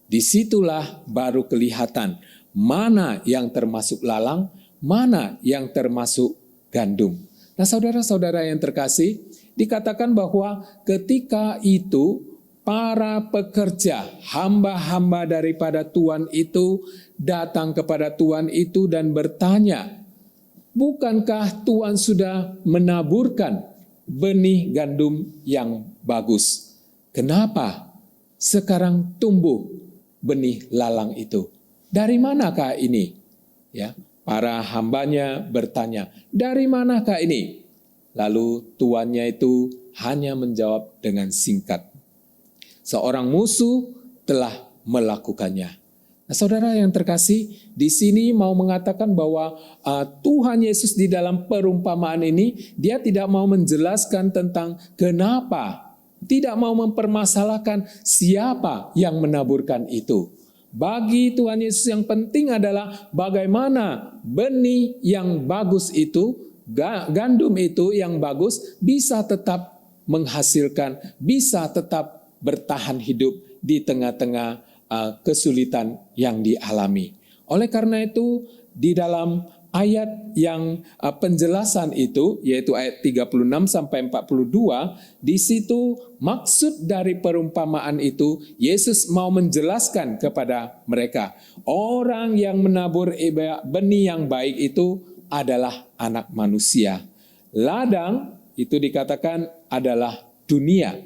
disitulah baru kelihatan mana yang termasuk lalang, mana yang termasuk gandum. Nah, saudara-saudara yang terkasih, dikatakan bahwa ketika itu para pekerja, hamba-hamba daripada Tuhan itu datang kepada Tuhan itu dan bertanya, bukankah Tuhan sudah menaburkan benih gandum yang bagus? Kenapa sekarang tumbuh benih lalang itu? Dari manakah ini? Ya, para hambanya bertanya, dari manakah ini? Lalu tuannya itu hanya menjawab dengan singkat, seorang musuh telah melakukannya. Nah, saudara yang terkasih, di sini mau mengatakan bahwa Tuhan Yesus di dalam perumpamaan ini, dia tidak mau menjelaskan tentang kenapa, tidak mau mempermasalahkan siapa yang menaburkan itu. Bagi Tuhan Yesus yang penting adalah bagaimana benih yang bagus itu, gandum itu yang bagus bisa tetap menghasilkan, bisa tetap bertahan hidup di tengah-tengah kesulitan yang dialami. Oleh karena itu, di dalam ayat yang penjelasan itu, yaitu ayat 36 sampai 42, di situ maksud dari perumpamaan itu, Yesus mau menjelaskan kepada mereka, orang yang menabur benih yang baik itu adalah anak manusia. ladang itu dikatakan adalah dunia.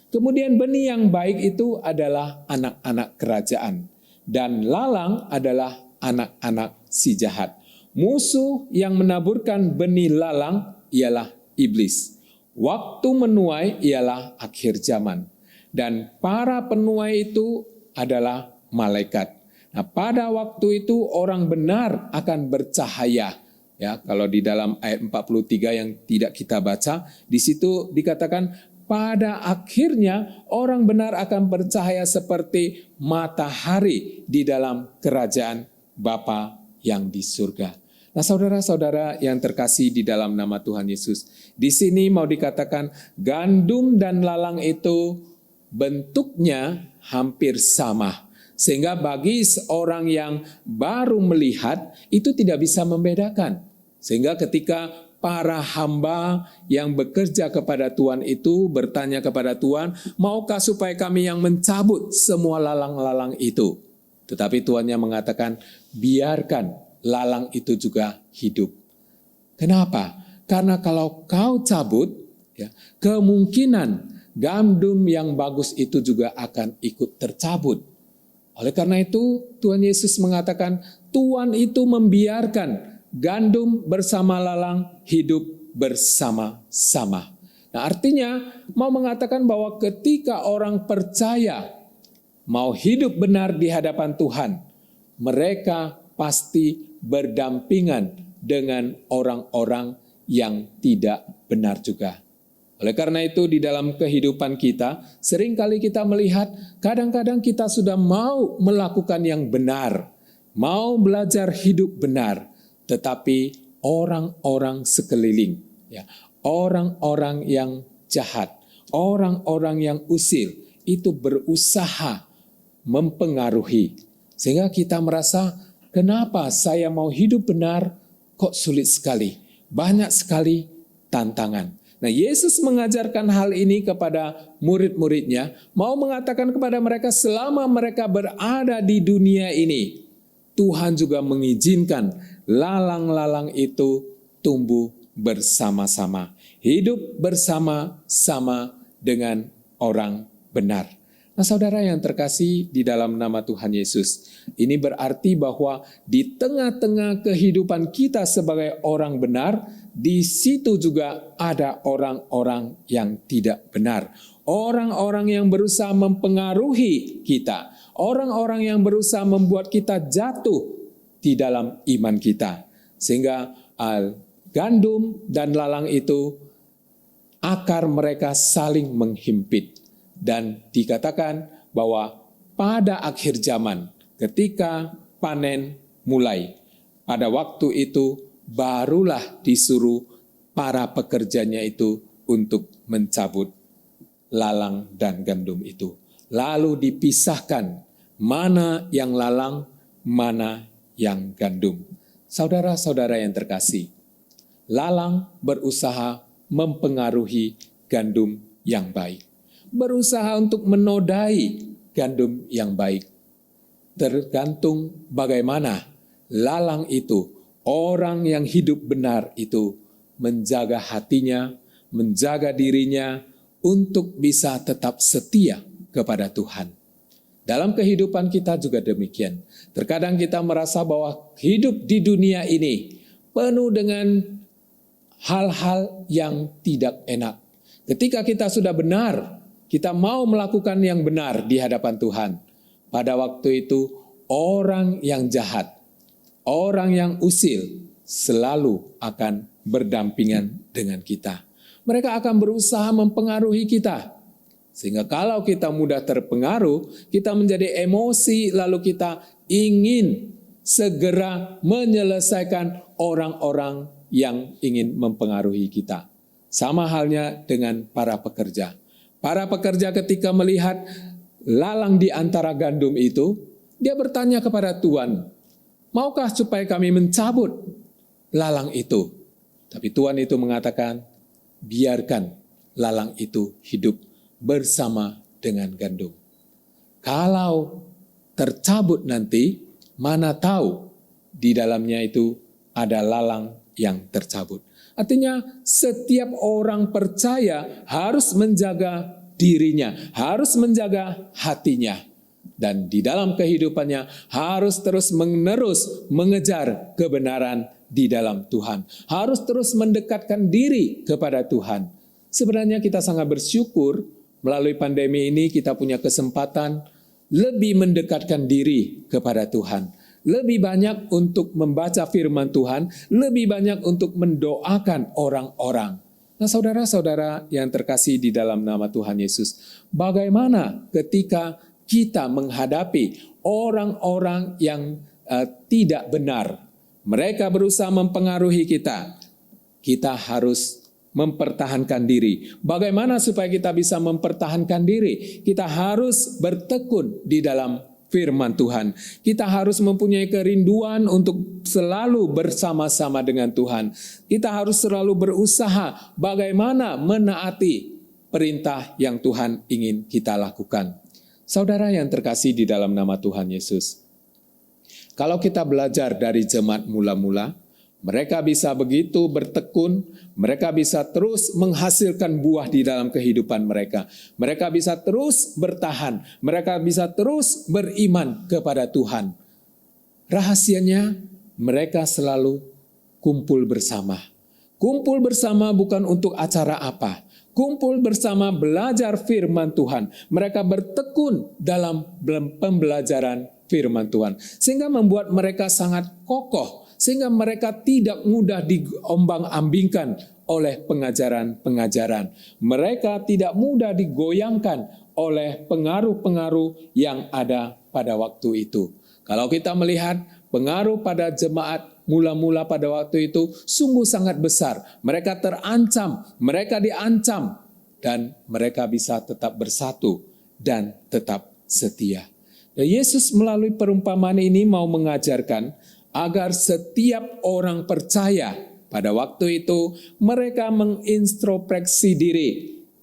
Kemudian benih yang baik itu adalah anak-anak kerajaan. Dan lalang adalah anak-anak si jahat. Musuh yang menaburkan benih lalang ialah iblis. Waktu menuai ialah akhir zaman. Dan para penuai itu adalah malaikat. Nah, pada waktu itu orang benar akan bercahaya. Ya, kalau di dalam ayat 43 yang tidak kita baca, di situ dikatakan pada akhirnya orang benar akan bercahaya seperti matahari di dalam kerajaan Bapa yang di surga. Nah, saudara-saudara yang terkasih di dalam nama Tuhan Yesus, di sini mau dikatakan gandum dan lalang itu bentuknya hampir sama. Sehingga bagi seorang yang baru melihat itu tidak bisa membedakan. Sehingga ketika para hamba yang bekerja kepada Tuhan itu bertanya kepada Tuhan, maukah supaya kami yang mencabut semua lalang-lalang itu? Tetapi Tuhannya mengatakan, biarkan lalang itu juga hidup. Kenapa? Karena kalau kau cabut, ya, kemungkinan gandum yang bagus itu juga akan ikut tercabut. Oleh karena itu, Tuhan Yesus mengatakan, Tuhan itu membiarkan gandum bersama lalang hidup bersama-sama. Nah, artinya mau mengatakan bahwa ketika orang percaya mau hidup benar di hadapan Tuhan, mereka pasti berdampingan dengan orang-orang yang tidak benar juga. Oleh karena itu di dalam kehidupan kita, seringkali kita melihat kadang-kadang kita sudah mau melakukan yang benar, mau belajar hidup benar, tetapi orang-orang sekeliling, ya, orang-orang yang jahat, orang-orang yang usil, itu berusaha mempengaruhi. Sehingga kita merasa, kenapa saya mau hidup benar kok sulit sekali, banyak sekali tantangan. Nah, Yesus mengajarkan hal ini kepada murid-muridnya, mau mengatakan kepada mereka selama mereka berada di dunia ini, Tuhan juga mengizinkan lalang-lalang itu tumbuh bersama-sama, hidup bersama-sama dengan orang benar. Nah, saudara yang terkasih di dalam nama Tuhan Yesus, ini berarti bahwa di tengah-tengah kehidupan kita sebagai orang benar, di situ juga ada orang-orang yang tidak benar. Orang-orang yang berusaha mempengaruhi kita. Orang-orang yang berusaha membuat kita jatuh di dalam iman kita. Sehingga gandum dan lalang itu, akar mereka saling menghimpit. Dan dikatakan bahwa pada akhir zaman, ketika panen mulai, pada waktu itu barulah disuruh para pekerjanya itu untuk mencabut lalang dan gandum itu. Lalu dipisahkan mana yang lalang, mana yang gandum. Saudara-saudara yang terkasih, lalang berusaha mempengaruhi gandum yang baik. Berusaha untuk menodai gandum yang baik. Tergantung bagaimana lalang itu, orang yang hidup benar itu menjaga hatinya, menjaga dirinya untuk bisa tetap setia kepada Tuhan. Dalam kehidupan kita juga demikian. Terkadang kita merasa bahwa hidup di dunia ini penuh dengan hal-hal yang tidak enak. Ketika kita sudah benar, kita mau melakukan yang benar di hadapan Tuhan. Pada waktu itu orang yang jahat, orang yang usil selalu akan berdampingan dengan kita. Mereka akan berusaha mempengaruhi kita. Sehingga kalau kita mudah terpengaruh, kita menjadi emosi, lalu kita ingin segera menyelesaikan orang-orang yang ingin mempengaruhi kita. Sama halnya dengan para pekerja. Para pekerja ketika melihat lalang di antara gandum itu, dia bertanya kepada Tuhan, maukah supaya kami mencabut lalang itu? Tapi Tuhan itu mengatakan, biarkan lalang itu hidup bersama dengan gandum. Kalau tercabut nanti, mana tahu di dalamnya itu ada lalang yang tercabut. Artinya setiap orang percaya harus menjaga dirinya, harus menjaga hatinya. Dan di dalam kehidupannya harus terus menerus mengejar kebenaran di dalam Tuhan. Harus terus mendekatkan diri kepada Tuhan. Sebenarnya kita sangat bersyukur melalui pandemi ini kita punya kesempatan lebih mendekatkan diri kepada Tuhan. Lebih banyak untuk membaca firman Tuhan, lebih banyak untuk mendoakan orang-orang. Nah, saudara-saudara yang terkasih di dalam nama Tuhan Yesus, bagaimana ketika kita menghadapi orang-orang yang tidak benar? Mereka berusaha mempengaruhi kita. Kita harus mempertahankan diri. Bagaimana supaya kita bisa mempertahankan diri? Kita harus bertekun di dalam firman Tuhan. Kita harus mempunyai kerinduan untuk selalu bersama-sama dengan Tuhan. Kita harus selalu berusaha bagaimana menaati perintah yang Tuhan ingin kita lakukan. Saudara yang terkasih di dalam nama Tuhan Yesus, kalau kita belajar dari jemaat mula-mula, mereka bisa begitu bertekun, mereka bisa terus menghasilkan buah di dalam kehidupan mereka. Mereka bisa terus bertahan, mereka bisa terus beriman kepada Tuhan. Rahasianya, mereka selalu kumpul bersama. Kumpul bersama bukan untuk acara apa. Kumpul bersama belajar firman Tuhan. Mereka bertekun dalam pembelajaran firman Tuhan. Sehingga membuat mereka sangat kokoh. Sehingga mereka tidak mudah diombang-ambingkan oleh pengajaran-pengajaran. Mereka tidak mudah digoyangkan oleh pengaruh-pengaruh yang ada pada waktu itu. Kalau kita melihat pengaruh pada jemaat mula-mula pada waktu itu sungguh sangat besar. Mereka terancam, mereka diancam, dan mereka bisa tetap bersatu dan tetap setia. Dan Yesus melalui perumpamaan ini mau mengajarkan agar setiap orang percaya pada waktu itu mereka mengintrospeksi diri.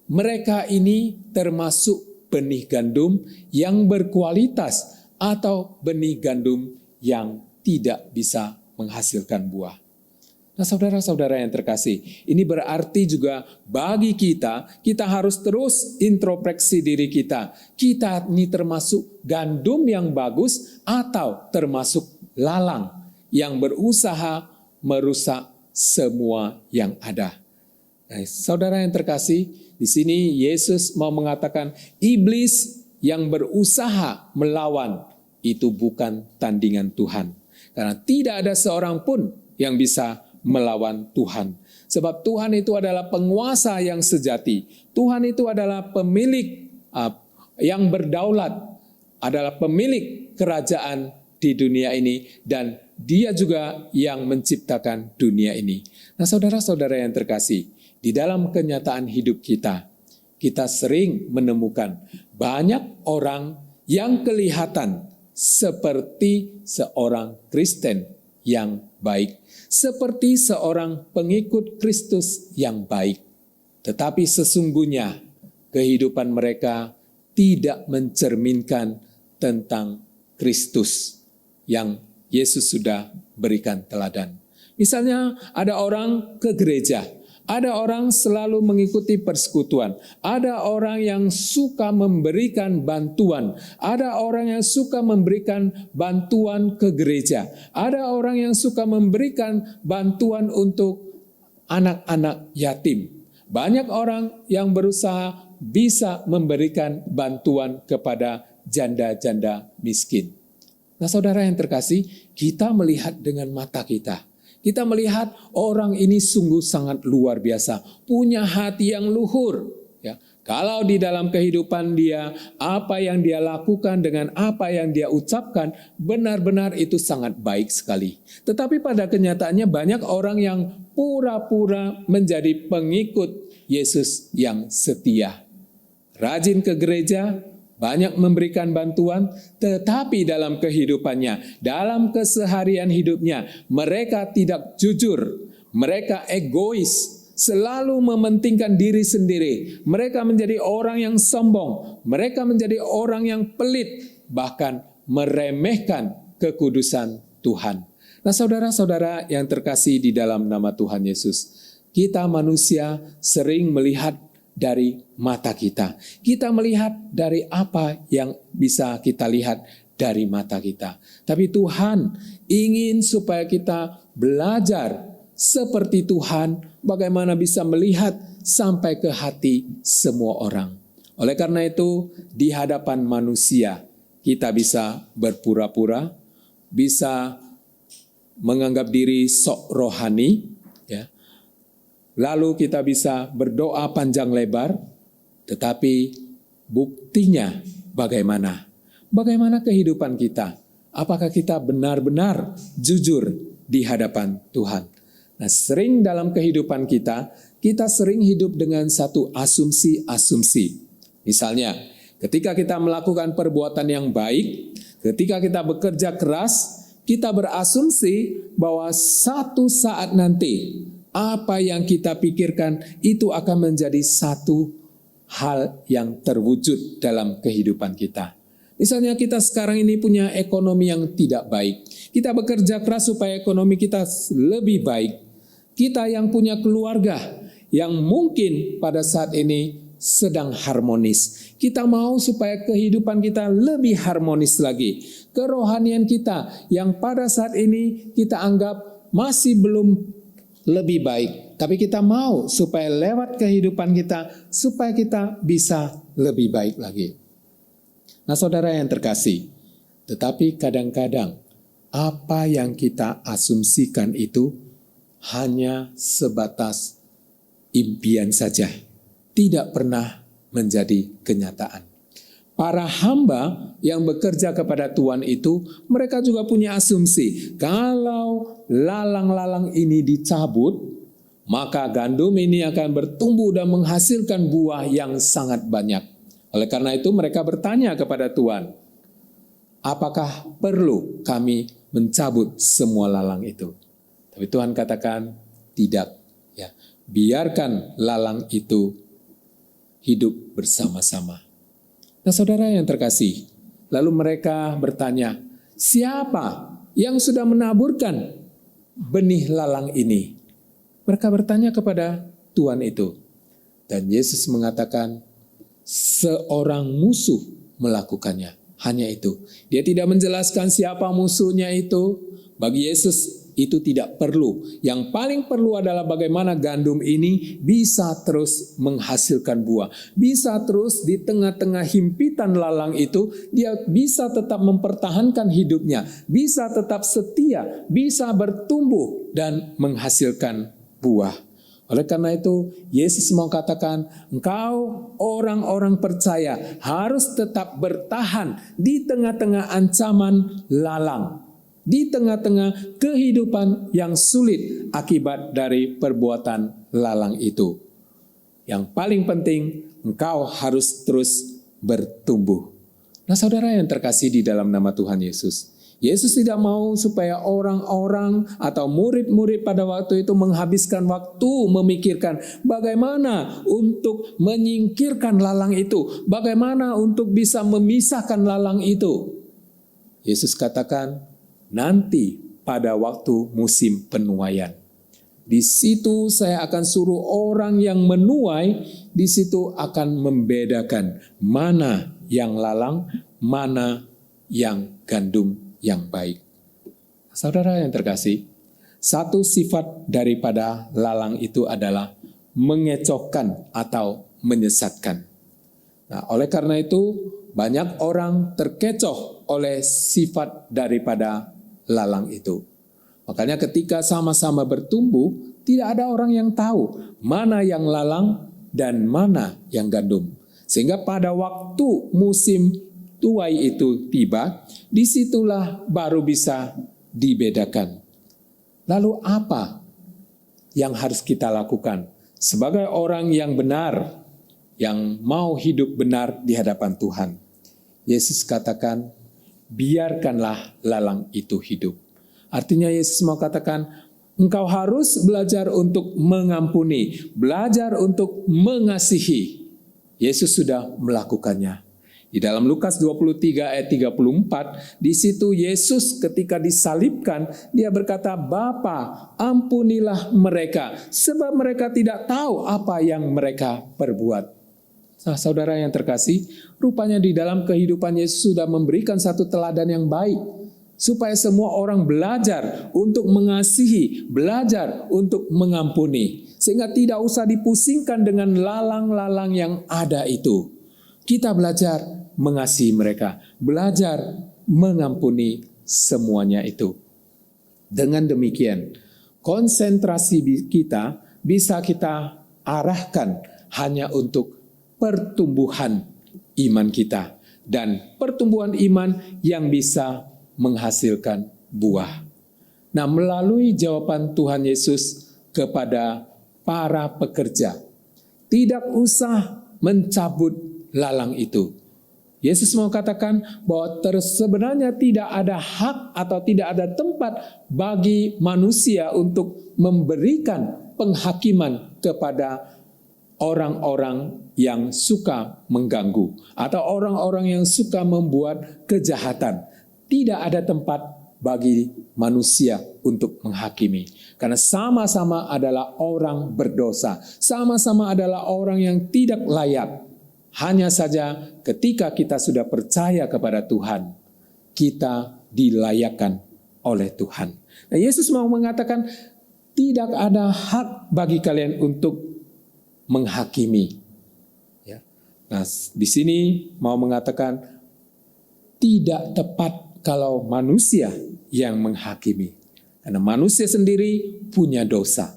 Mereka ini termasuk benih gandum yang berkualitas atau benih gandum yang tidak bisa menghasilkan buah. Nah, saudara-saudara yang terkasih, ini berarti juga bagi kita harus terus introspeksi diri kita. Kita ini termasuk gandum yang bagus atau termasuk lalang yang berusaha merusak semua yang ada. Nah, saudara yang terkasih, di sini Yesus mau mengatakan iblis yang berusaha melawan itu bukan tandingan Tuhan. Karena tidak ada seorang pun yang bisa melawan Tuhan. Sebab Tuhan itu adalah penguasa yang sejati. Tuhan itu adalah pemilik yang berdaulat, adalah pemilik kerajaan di dunia ini, dan Dia juga yang menciptakan dunia ini. Nah, saudara-saudara yang terkasih, di dalam kenyataan hidup kita sering menemukan banyak orang yang kelihatan seperti seorang Kristen yang baik, seperti seorang pengikut Kristus yang baik. Tetapi sesungguhnya kehidupan mereka tidak mencerminkan tentang Kristus yang Yesus sudah berikan teladan. Misalnya ada orang ke gereja, ada orang selalu mengikuti persekutuan, ada orang yang suka memberikan bantuan, ada orang yang suka memberikan bantuan ke gereja, ada orang yang suka memberikan bantuan untuk anak-anak yatim. Banyak orang yang berusaha bisa memberikan bantuan kepada janda-janda miskin. Nah, saudara yang terkasih, kita melihat dengan mata kita. Kita melihat orang ini sungguh sangat luar biasa, punya hati yang luhur. Ya, kalau di dalam kehidupan dia, apa yang dia lakukan dengan apa yang dia ucapkan, benar-benar itu sangat baik sekali. Tetapi pada kenyataannya banyak orang yang pura-pura menjadi pengikut Yesus yang setia. Rajin ke gereja, banyak memberikan bantuan, tetapi dalam kehidupannya, dalam keseharian hidupnya, mereka tidak jujur, mereka egois, selalu mementingkan diri sendiri. Mereka menjadi orang yang sombong, mereka menjadi orang yang pelit, bahkan meremehkan kekudusan Tuhan. Nah, saudara-saudara yang terkasih di dalam nama Tuhan Yesus, kita manusia sering melihat dari mata kita. Kita melihat dari apa yang bisa kita lihat dari mata kita. Tapi Tuhan ingin supaya kita belajar seperti Tuhan, bagaimana bisa melihat sampai ke hati semua orang. Oleh karena itu, di hadapan manusia, kita bisa berpura-pura, bisa menganggap diri sok rohani, ya. Lalu kita bisa berdoa panjang lebar, tetapi buktinya bagaimana? Bagaimana kehidupan kita? Apakah kita benar-benar jujur di hadapan Tuhan? Nah, sering dalam kehidupan kita sering hidup dengan satu asumsi-asumsi. Misalnya, ketika kita melakukan perbuatan yang baik, ketika kita bekerja keras, kita berasumsi bahwa satu saat nanti apa yang kita pikirkan itu akan menjadi satu hal yang terwujud dalam kehidupan kita. Misalnya kita sekarang ini punya ekonomi yang tidak baik. Kita bekerja keras supaya ekonomi kita lebih baik. Kita yang punya keluarga yang mungkin pada saat ini sedang harmonis. Kita mau supaya kehidupan kita lebih harmonis lagi. Kerohanian kita yang pada saat ini kita anggap masih belum lebih baik. Tapi kita mau supaya lewat kehidupan kita, supaya kita bisa lebih baik lagi. Nah, saudara yang terkasih, tetapi kadang-kadang apa yang kita asumsikan itu hanya sebatas impian saja, tidak pernah menjadi kenyataan. Para hamba yang bekerja kepada Tuhan itu, mereka juga punya asumsi, kalau lalang-lalang ini dicabut, maka gandum ini akan bertumbuh dan menghasilkan buah yang sangat banyak. Oleh karena itu mereka bertanya kepada Tuhan, apakah perlu kami mencabut semua lalang itu? Tapi Tuhan katakan, tidak. Ya, biarkan lalang itu hidup bersama-sama. Nah, saudara yang terkasih, lalu mereka bertanya, siapa yang sudah menaburkan benih lalang ini? Mereka bertanya kepada Tuhan itu. Dan Yesus mengatakan, seorang musuh melakukannya. Hanya itu. Dia tidak menjelaskan siapa musuhnya itu. Bagi Yesus itu tidak perlu. Yang paling perlu adalah bagaimana gandum ini bisa terus menghasilkan buah. Bisa terus di tengah-tengah himpitan lalang itu, dia bisa tetap mempertahankan hidupnya. Bisa tetap setia, bisa bertumbuh dan menghasilkan buah. Oleh karena itu, Yesus mau katakan, engkau orang-orang percaya harus tetap bertahan di tengah-tengah ancaman lalang. Di tengah-tengah kehidupan yang sulit akibat dari perbuatan lalang itu. Yang paling penting, engkau harus terus bertumbuh. Nah, saudara yang terkasih di dalam nama Tuhan Yesus, Yesus tidak mau supaya orang-orang atau murid-murid pada waktu itu menghabiskan waktu memikirkan bagaimana untuk menyingkirkan lalang itu, bagaimana untuk bisa memisahkan lalang itu. Yesus katakan, nanti pada waktu musim penuaian, di situ saya akan suruh orang yang menuai, di situ akan membedakan mana yang lalang, mana yang gandum yang baik. Saudara yang terkasih, satu sifat daripada lalang itu adalah mengecohkan atau menyesatkan. Nah, oleh karena itu banyak orang terkecoh oleh sifat daripada lalang itu. Makanya ketika sama-sama bertumbuh, tidak ada orang yang tahu mana yang lalang dan mana yang gandum. Sehingga pada waktu musim tuai itu tiba, disitulah baru bisa dibedakan. Lalu apa yang harus kita lakukan sebagai orang yang benar, yang mau hidup benar di hadapan Tuhan? Yesus katakan, biarkanlah lalang itu hidup. Artinya Yesus mau katakan, engkau harus belajar untuk mengampuni, belajar untuk mengasihi. Yesus sudah melakukannya. Di dalam Lukas 23 ayat 34, di situ Yesus ketika disalibkan, dia berkata, "Bapa, ampunilah mereka, sebab mereka tidak tahu apa yang mereka perbuat." Nah, saudara yang terkasih, rupanya di dalam kehidupan Yesus sudah memberikan satu teladan yang baik, supaya semua orang belajar untuk mengasihi, belajar untuk mengampuni, sehingga tidak usah dipusingkan dengan lalang-lalang yang ada itu. Kita belajar mengasihi mereka, belajar mengampuni semuanya itu. Dengan demikian, konsentrasi kita bisa kita arahkan hanya untuk pertumbuhan iman kita, dan pertumbuhan iman yang bisa menghasilkan buah. Nah, melalui jawaban Tuhan Yesus kepada para pekerja, tidak usah mencabut lalang itu. Yesus mau katakan bahwa sebenarnya tidak ada hak atau tidak ada tempat bagi manusia untuk memberikan penghakiman kepada orang-orang yang suka mengganggu atau orang-orang yang suka membuat kejahatan. Tidak ada tempat bagi manusia untuk menghakimi. Karena sama-sama adalah orang berdosa. Sama-sama adalah orang yang tidak layak. Hanya saja ketika kita sudah percaya kepada Tuhan, kita dilayakkan oleh Tuhan. Nah, Yesus mau mengatakan, tidak ada hak bagi kalian untuk menghakimi. Ya. Nah, di sini mau mengatakan, tidak tepat kalau manusia yang menghakimi. Karena manusia sendiri punya dosa.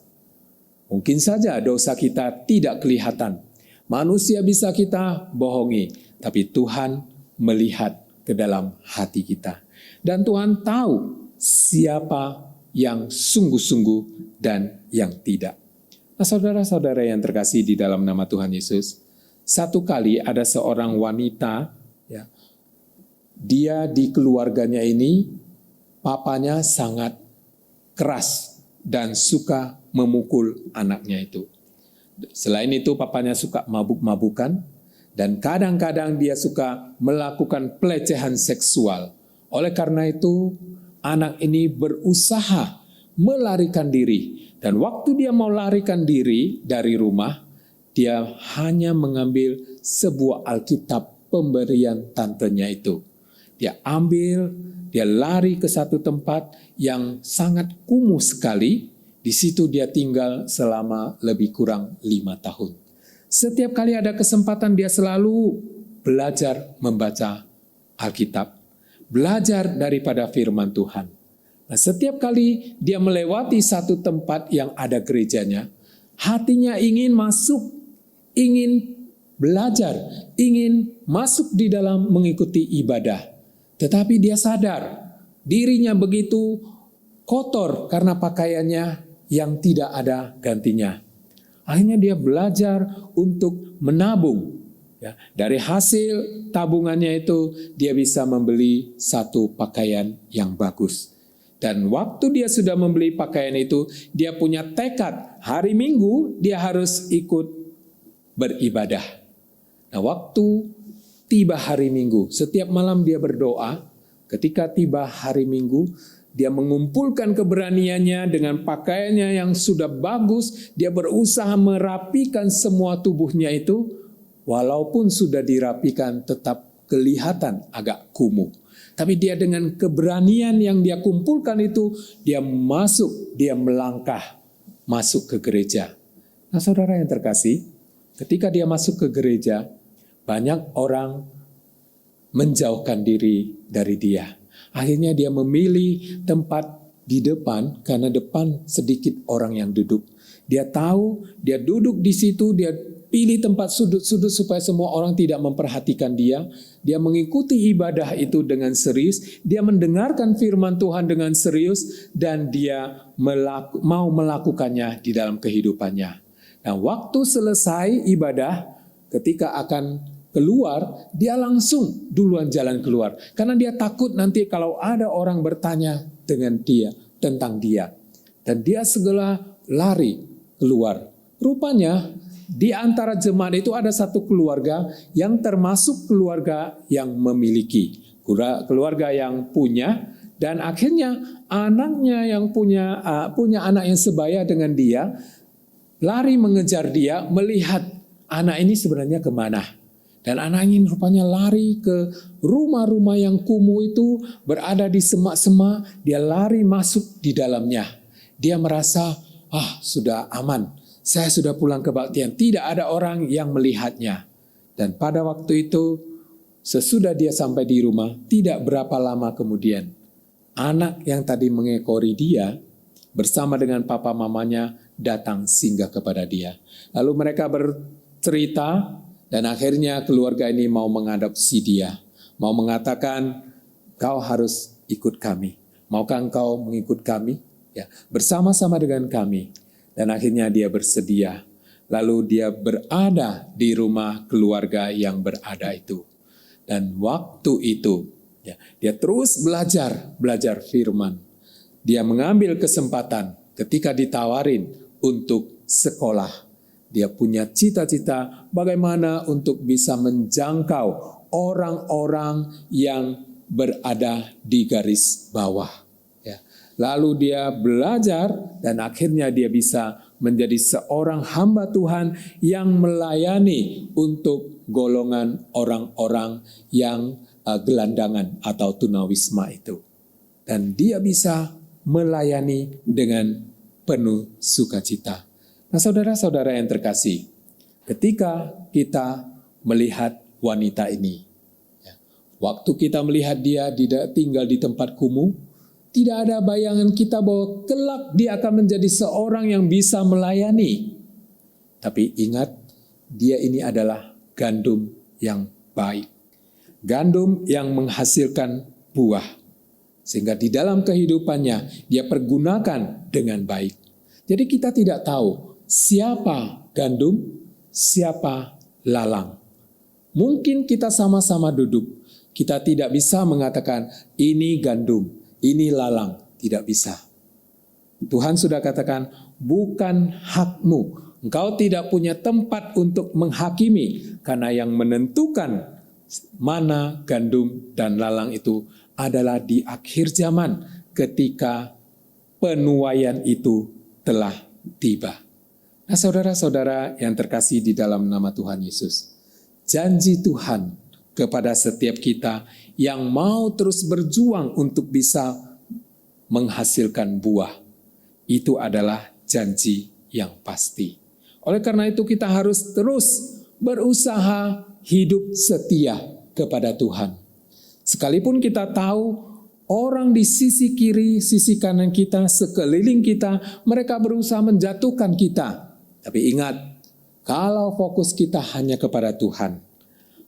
Mungkin saja dosa kita tidak kelihatan. Manusia bisa kita bohongi, tapi Tuhan melihat ke dalam hati kita. Dan Tuhan tahu siapa yang sungguh-sungguh dan yang tidak. Nah, saudara-saudara yang terkasih di dalam nama Tuhan Yesus, satu kali ada seorang wanita, ya, dia di keluarganya ini, papanya sangat keras dan suka memukul anaknya itu. Selain itu, papanya suka mabuk-mabukan, dan kadang-kadang dia suka melakukan pelecehan seksual. Oleh karena itu, anak ini berusaha melarikan diri. Dan waktu dia mau larikan diri dari rumah, dia hanya mengambil sebuah Alkitab pemberian tantenya itu. Dia ambil, dia lari ke satu tempat yang sangat kumuh sekali. Di situ dia tinggal selama lebih kurang 5 tahun. Setiap kali ada kesempatan dia selalu belajar membaca Alkitab. Belajar daripada firman Tuhan. Nah, setiap kali dia melewati satu tempat yang ada gerejanya, hatinya ingin masuk, ingin belajar, ingin masuk di dalam mengikuti ibadah. Tetapi dia sadar dirinya begitu kotor karena pakaiannya yang tidak ada gantinya. Akhirnya dia belajar untuk menabung. Ya, dari hasil tabungannya itu dia bisa membeli satu pakaian yang bagus. Dan waktu dia sudah membeli pakaian itu, dia punya tekad hari Minggu dia harus ikut beribadah. Nah, waktu tiba hari Minggu, setiap malam dia berdoa. Ketika tiba hari Minggu, dia mengumpulkan keberaniannya dengan pakaiannya yang sudah bagus. Dia berusaha merapikan semua tubuhnya itu. Walaupun sudah dirapikan tetap kelihatan agak kumuh. Tapi dia dengan keberanian yang dia kumpulkan itu, dia masuk, dia melangkah masuk ke gereja. Nah, saudara yang terkasih, ketika dia masuk ke gereja, banyak orang menjauhkan diri dari dia. Akhirnya dia memilih tempat di depan karena depan sedikit orang yang duduk. Dia tahu, dia duduk di situ, dia pilih tempat sudut-sudut supaya semua orang tidak memperhatikan dia. Dia mengikuti ibadah itu dengan serius, dia mendengarkan firman Tuhan dengan serius, dan dia mau melakukannya di dalam kehidupannya. Nah, waktu selesai ibadah, ketika akan keluar, dia langsung duluan jalan keluar. Karena dia takut nanti kalau ada orang bertanya dengan dia, tentang dia. Dan dia segera lari keluar Rupanya di antara jemaat itu ada satu keluarga yang termasuk keluarga yang memiliki, keluarga yang punya, dan akhirnya anaknya yang punya anak yang sebaya dengan dia, lari mengejar dia, melihat anak ini sebenarnya kemana. Dan anak ini rupanya lari ke rumah-rumah yang kumuh itu, berada di semak-semak, dia lari masuk di dalamnya. Dia merasa, sudah aman, saya sudah pulang kebaktian, tidak ada orang yang melihatnya. Dan pada waktu itu, sesudah dia sampai di rumah, tidak berapa lama kemudian, anak yang tadi mengekori dia, bersama dengan papa mamanya, datang singgah kepada dia. Lalu mereka bercerita, dan akhirnya keluarga ini mau mengadopsi dia. Mau mengatakan, kau harus ikut kami. Maukah engkau mengikut kami? Ya, bersama-sama dengan kami. Dan akhirnya dia bersedia. Lalu dia berada di rumah keluarga yang berada itu. Dan waktu itu, ya, dia terus belajar firman. Dia mengambil kesempatan ketika ditawarin untuk sekolah. Dia punya cita-cita bagaimana untuk bisa menjangkau orang-orang yang berada di garis bawah. Ya. Lalu dia belajar dan akhirnya dia bisa menjadi seorang hamba Tuhan yang melayani untuk golongan orang-orang yang gelandangan atau tunawisma itu. Dan dia bisa melayani dengan penuh sukacita. Nah, saudara-saudara yang terkasih, ketika kita melihat wanita ini, waktu kita melihat dia tinggal di tempat kumuh, tidak ada bayangan kita bahwa kelak dia akan menjadi seorang yang bisa melayani. Tapi ingat, dia ini adalah gandum yang baik. Gandum yang menghasilkan buah. Sehingga di dalam kehidupannya, dia pergunakan dengan baik. Jadi kita tidak tahu siapa gandum, siapa lalang. Mungkin kita sama-sama duduk. Kita tidak bisa mengatakan ini gandum, ini lalang. Tidak bisa. Tuhan sudah katakan, bukan hakmu. Engkau tidak punya tempat untuk menghakimi. Karena yang menentukan mana gandum dan lalang itu adalah di akhir zaman ketika penuaian itu telah tiba. Nah, saudara-saudara yang terkasih di dalam nama Tuhan Yesus, janji Tuhan kepada setiap kita yang mau terus berjuang untuk bisa menghasilkan buah, itu adalah janji yang pasti. Oleh karena itu kita harus terus berusaha hidup setia kepada Tuhan. Sekalipun kita tahu orang di sisi kiri, sisi kanan kita, sekeliling kita, mereka berusaha menjatuhkan kita. Tapi ingat, kalau fokus kita hanya kepada Tuhan,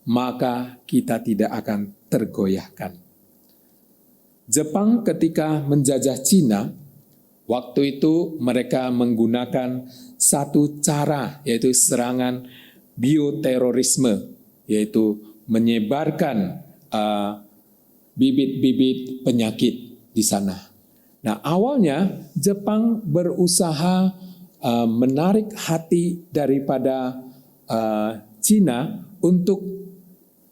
maka kita tidak akan tergoyahkan. Jepang ketika menjajah Cina, waktu itu mereka menggunakan satu cara, yaitu serangan bioterorisme, yaitu menyebarkan bibit-bibit penyakit di sana. Nah, awalnya Jepang berusaha menarik hati daripada Cina untuk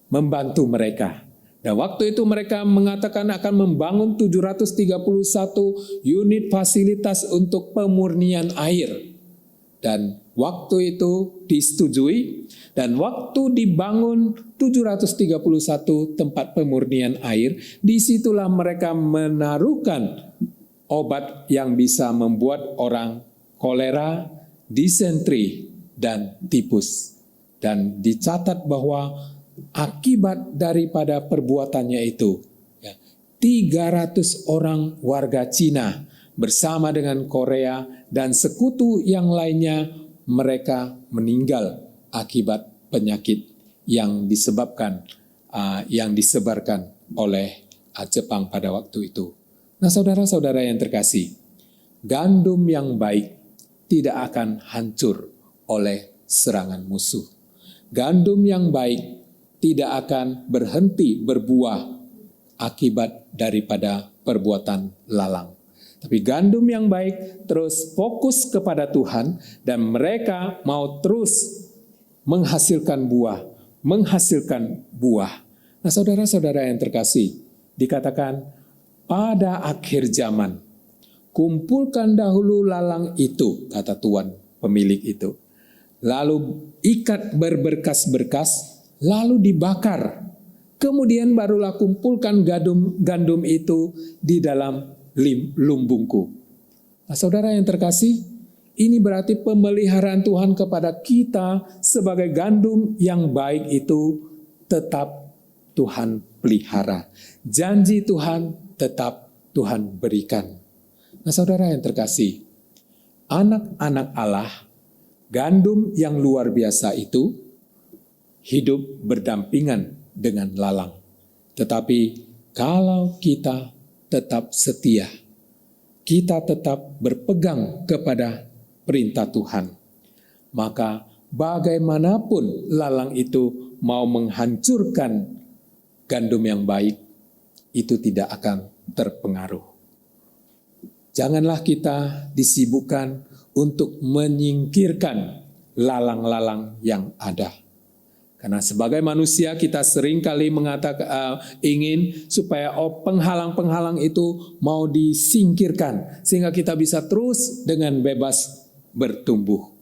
membantu mereka. Dan waktu itu mereka mengatakan akan membangun 731 unit fasilitas untuk pemurnian air. Dan waktu itu disetujui, dan waktu dibangun 731 tempat pemurnian air, disitulah mereka menaruhkan obat yang bisa membuat orang kolera, disentri, dan tipus. Dan dicatat bahwa akibat daripada perbuatannya itu, 300 orang warga Cina bersama dengan Korea dan sekutu yang lainnya, mereka meninggal akibat penyakit yang disebabkan, yang disebarkan oleh Jepang pada waktu itu. Nah, saudara-saudara yang terkasih, gandum yang baik tidak akan hancur oleh serangan musuh. Gandum yang baik tidak akan berhenti berbuah akibat daripada perbuatan lalang. Tapi gandum yang baik terus fokus kepada Tuhan dan mereka mau terus menghasilkan buah. Nah, saudara-saudara yang terkasih, dikatakan pada akhir zaman, kumpulkan dahulu lalang itu, kata Tuhan pemilik itu. Lalu ikat berberkas-berkas, lalu dibakar. Kemudian barulah kumpulkan gandum itu di dalam lumbungku. Nah, saudara yang terkasih, ini berarti pemeliharaan Tuhan kepada kita sebagai gandum yang baik itu tetap Tuhan pelihara. Janji Tuhan tetap Tuhan berikan. Nah, saudara yang terkasih, anak-anak Allah, gandum yang luar biasa itu hidup berdampingan dengan lalang. Tetapi kalau kita tetap setia, kita tetap berpegang kepada perintah Tuhan, maka bagaimanapun lalang itu mau menghancurkan gandum yang baik, itu tidak akan terpengaruh. Janganlah kita disibukkan untuk menyingkirkan lalang-lalang yang ada. Karena sebagai manusia kita seringkali mengatakan ingin supaya penghalang-penghalang itu mau disingkirkan sehingga kita bisa terus dengan bebas bertumbuh.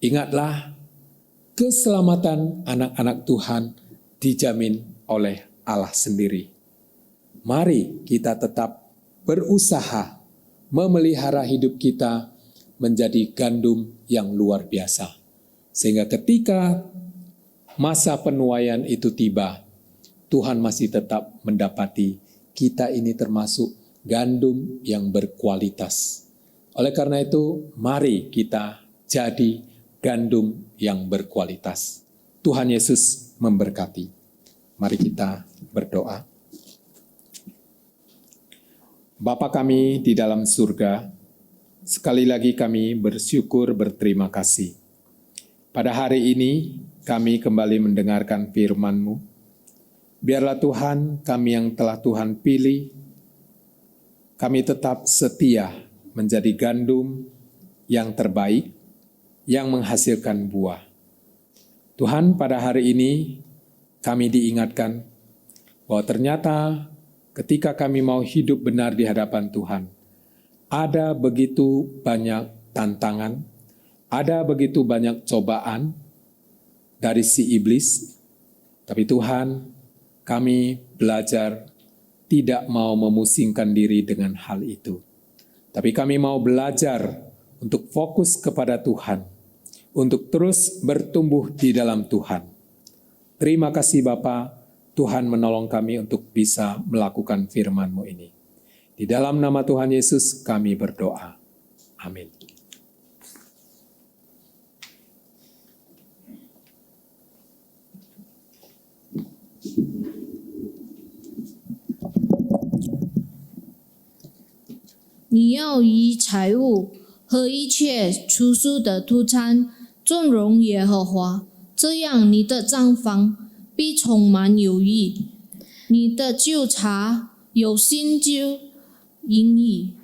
Ingatlah, keselamatan anak-anak Tuhan dijamin oleh Allah sendiri. Mari kita tetap berusaha memelihara hidup kita menjadi gandum yang luar biasa. Sehingga ketika masa penuaian itu tiba, Tuhan masih tetap mendapati kita ini termasuk gandum yang berkualitas. Oleh karena itu, mari kita jadi gandum yang berkualitas. Tuhan Yesus memberkati. Mari kita berdoa. Bapa kami di dalam surga, sekali lagi kami bersyukur berterima kasih. Pada hari ini kami kembali mendengarkan firman-Mu. Biarlah Tuhan, kami yang telah Tuhan pilih, kami tetap setia menjadi gandum yang terbaik, yang menghasilkan buah. Tuhan, pada hari ini kami diingatkan bahwa ternyata ketika kami mau hidup benar di hadapan Tuhan, ada begitu banyak tantangan, ada begitu banyak cobaan dari si iblis. Tapi Tuhan, kami belajar tidak mau memusingkan diri dengan hal itu. Tapi kami mau belajar untuk fokus kepada Tuhan, untuk terus bertumbuh di dalam Tuhan. Terima kasih Bapa, Tuhan menolong kami untuk bisa melakukan firman-Mu ini. Di dalam nama Tuhan Yesus kami berdoa. Amin.你要以财物和一切出熟的土产尊荣耶和华，这样你的账房必充满有益，你的酒茶有新酒盈溢。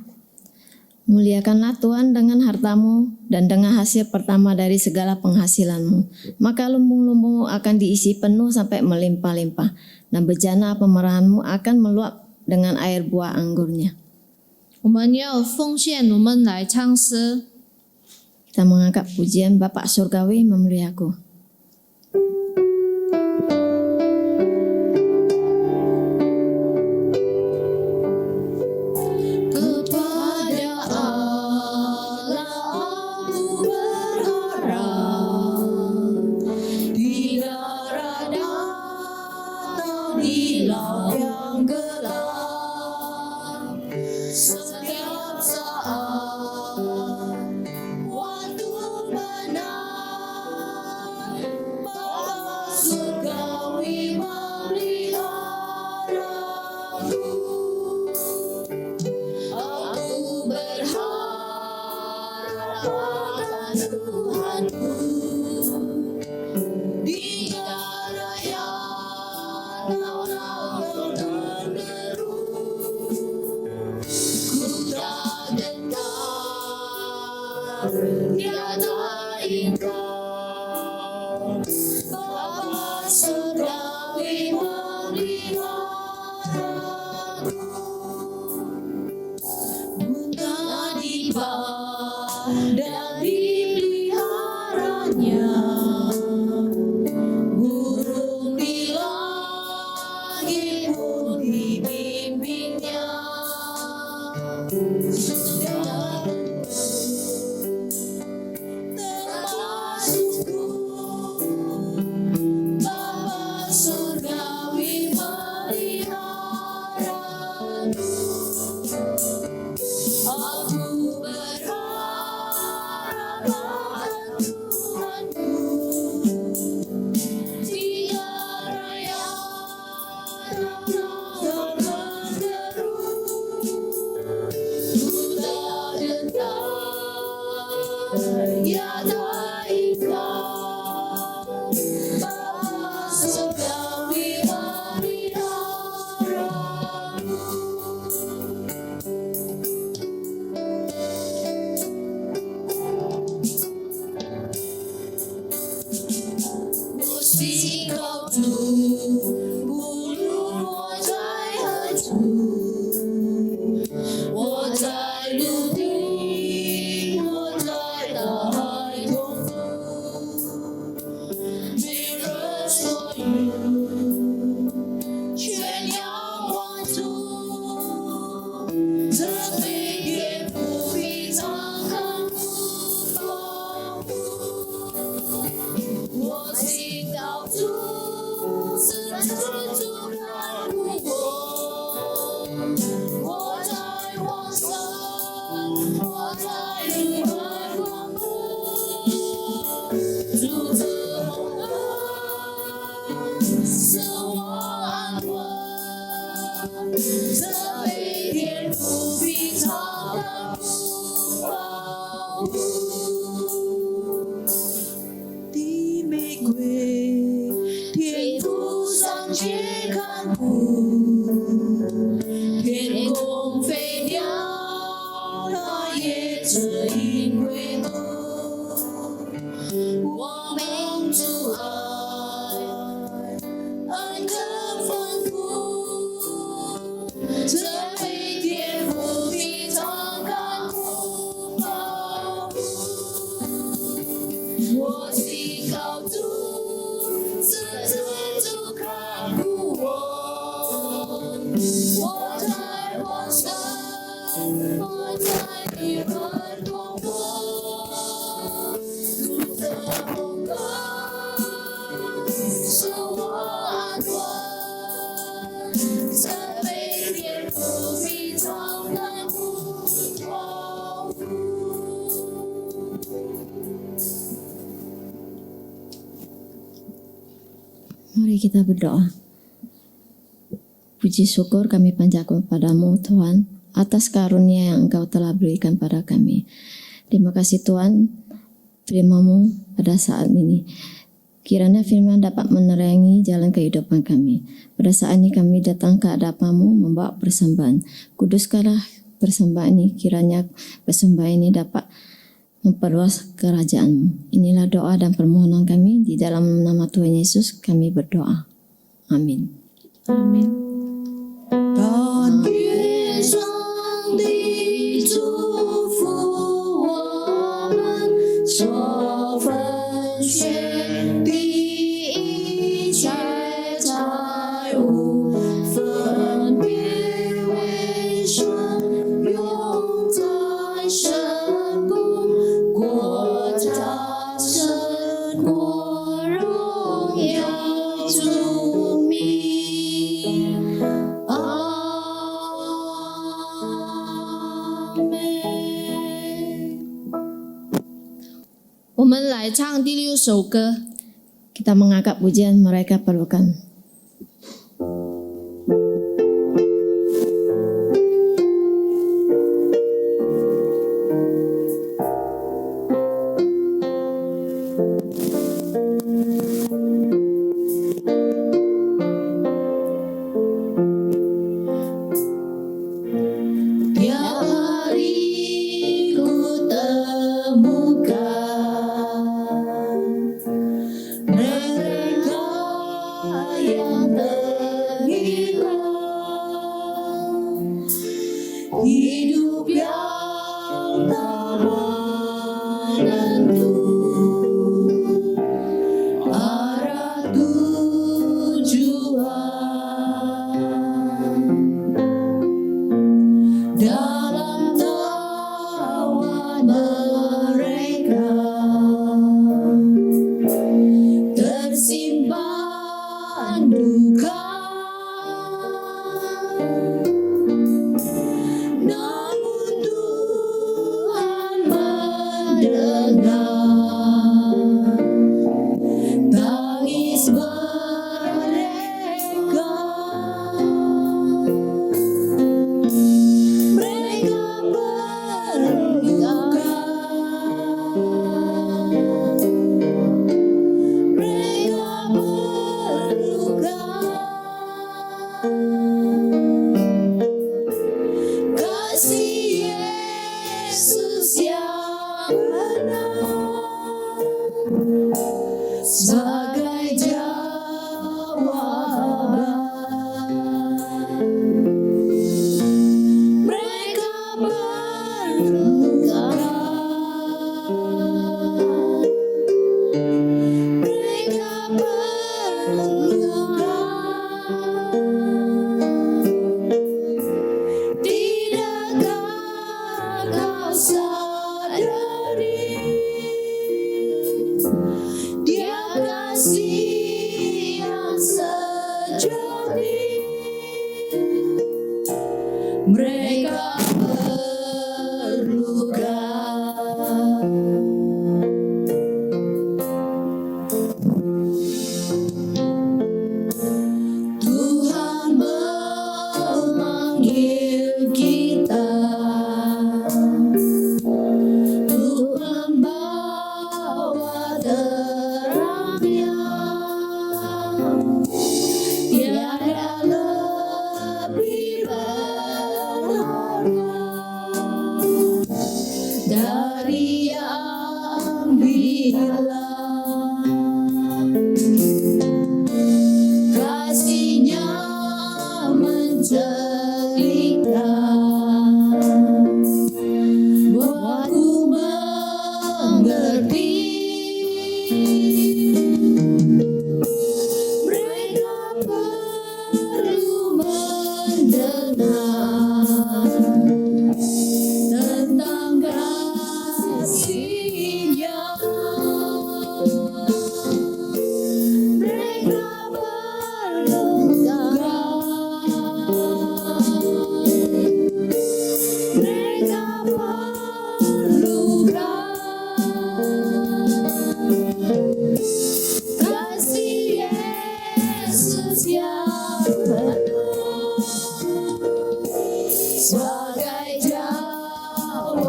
Muliakanlah Tuhan dengan hartamu dan dengan hasil pertama dari segala penghasilanmu. Maka lumbung-lumbungmu akan diisi penuh sampai melimpah-limpah. Dan bejana pemerahanmu akan meluap dengan air buah anggurnya. 我们要奉献，我们来唱诗。 Kita mengangkat pujian Bapak Surgawi memuliaku. Kepada Allah aku berharap, di darat atau di laut yang gelap, setiap saat waktu benar, Bapa Surgawi memeliharaku. Aku berharap akan Tuhanku di darat yang menderu. Ku tak tiada engkau, Bapa surgawi memeliharaku, bunga di bawah dan dipeliharanya, burung di langit pun dibimbingnya. Termasukku, Bapa surgawi meliharaku. Aku berharap akan Tuhanku, biar raya bergeru, ku tak gentar tiada engkau, Bapa surgawi meliharaku. Mesti kau tuh bulu 我在何处，我在陆地，我在大海中途，没人所有，全仰望主，这飞天不必常看不保护。我听到主是主看顾我，我在往上，我在你们广播，主的洪恩使我安稳，这飞天不必常看不保护。的玫瑰，天途上却看不，天空飞鸟，它也只因为怒。我们主爱，恩可丰富，这飞天不必常看不保护。我祈告主，是主看顾我，我在往上，我在你们广播，主的洪恩使我安稳，这飞天不必常看不保护。Mari kita berdoa. Puji syukur kami panjatkan padamu Tuhan atas karunia yang Engkau telah berikan pada kami. Terima kasih Tuhan firman-Mu pada saat ini. Kiranya firman dapat menerangi jalan kehidupan kami. Pada saat ini kami datang ke hadapan-Mu membawa persembahan. Kuduskanlah persembahan ini, kiranya persembahan ini dapat memperluas kerajaan-Mu. Inilah doa dan permohonan kami, di dalam nama Tuhan Yesus kami berdoa. Amin. Amin. 但愿上帝祝福我们所分献的一切财物，分别为神，用在神宫，国家神国荣耀主名。我们来唱第6首歌. Kita mengangkat pujian mereka perlukan. Tiap hari ku temu tangis mereka, mereka berluka, mereka berluka. Kasih Yesus yang benar sebagai jawaban. Mereka berluka, mereka berluka. Tidakkah kau sadari Dia kasih yang sejati? Mereka berluka. Tuhan memanggil kita untuk membawa terang-Nya. Tiada lebih berharga dari yang hilang. Kasih-Nya menceritakan, buatku mengerti. Mereka perlu mendengar tentang kasih-Nya. Mereka berluka, mereka berluka. Kasih Yesus yang penuh sebagai jawaban.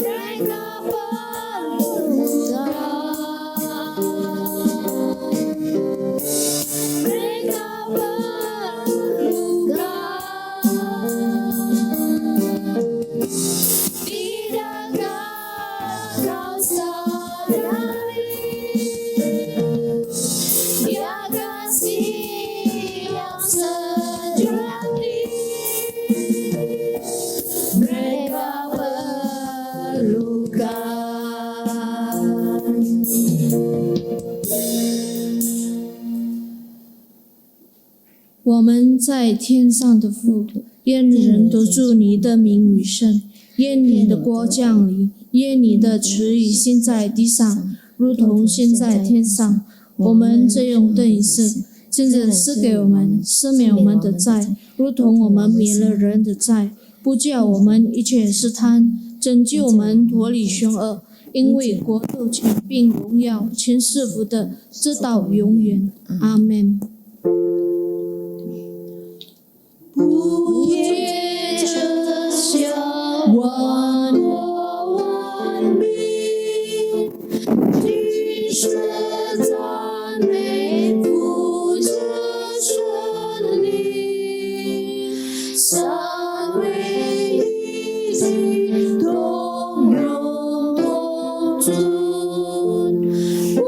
Mereka berluka, mereka berluka. Tidakkah kau sadari Dia kasih yang sejati? Mereka berluka. 我们在天上的父，愿人都祝你的名为圣，愿你的国降临，愿你的旨意行在地上，如同行在天上。我们这用的饮食，今日赐给我们，赦免我们的债，如同我们免了人的债，不叫我们一切试探，拯救我们脱离凶恶。因为国度、权柄、荣耀，全是父的，直到永远。阿门。不贴着向万国万民，举世赞美父子圣灵，三位一体，同荣同尊。万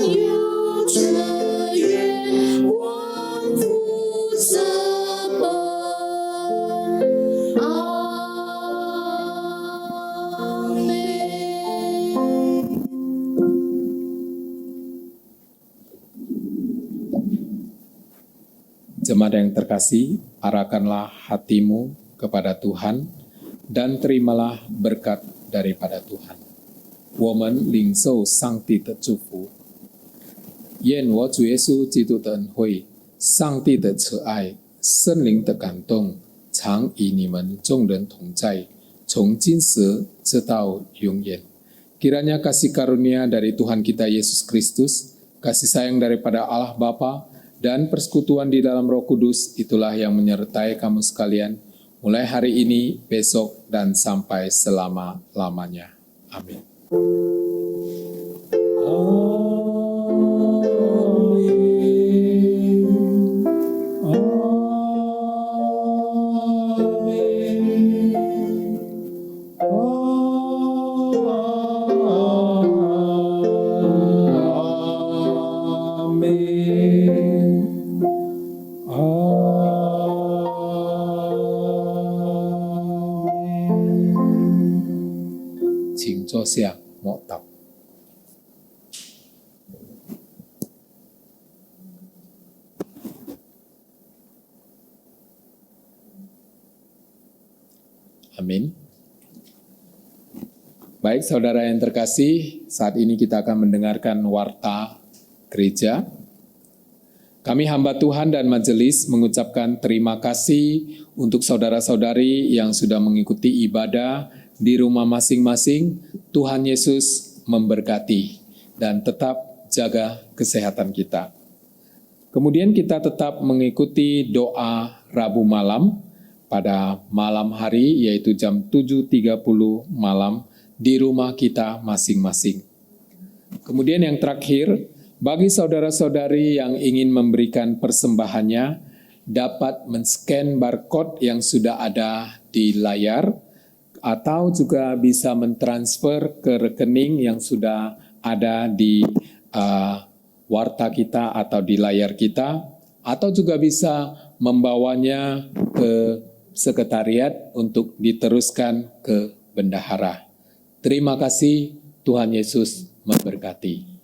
有之源，万福之本。Jemaat yang terkasih, arahkanlah hatimu kepada Tuhan dan terimalah berkat daripada Tuhan. 我们领受上帝的祝福，愿我主耶稣基督的恩惠、上帝的慈爱、圣灵的感动，常与你们众人同在，从今时直到永远. Kiranya kasih karunia dari Tuhan kita Yesus Kristus, kasih sayang daripada Allah Bapa, dan persekutuan di dalam Roh Kudus itulah yang menyertai kamu sekalian, mulai hari ini, besok, dan sampai selama-lamanya. Amin. Siap, Moktab. Amin. Baik saudara yang terkasih, saat ini kita akan mendengarkan warta gereja. Kami hamba Tuhan dan majelis mengucapkan terima kasih untuk saudara-saudari yang sudah mengikuti ibadah di rumah masing-masing. Tuhan Yesus memberkati dan tetap jaga kesehatan kita. Kemudian kita tetap mengikuti doa Rabu malam pada malam hari, yaitu jam 7.30 malam di rumah kita masing-masing. Kemudian yang terakhir, bagi saudara-saudari yang ingin memberikan persembahannya, dapat men-scan barcode yang sudah ada di layar, atau juga bisa mentransfer ke rekening yang sudah ada di warta kita atau di layar kita, atau juga bisa membawanya ke sekretariat untuk diteruskan ke bendahara. Terima kasih, Tuhan Yesus memberkati.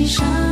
上。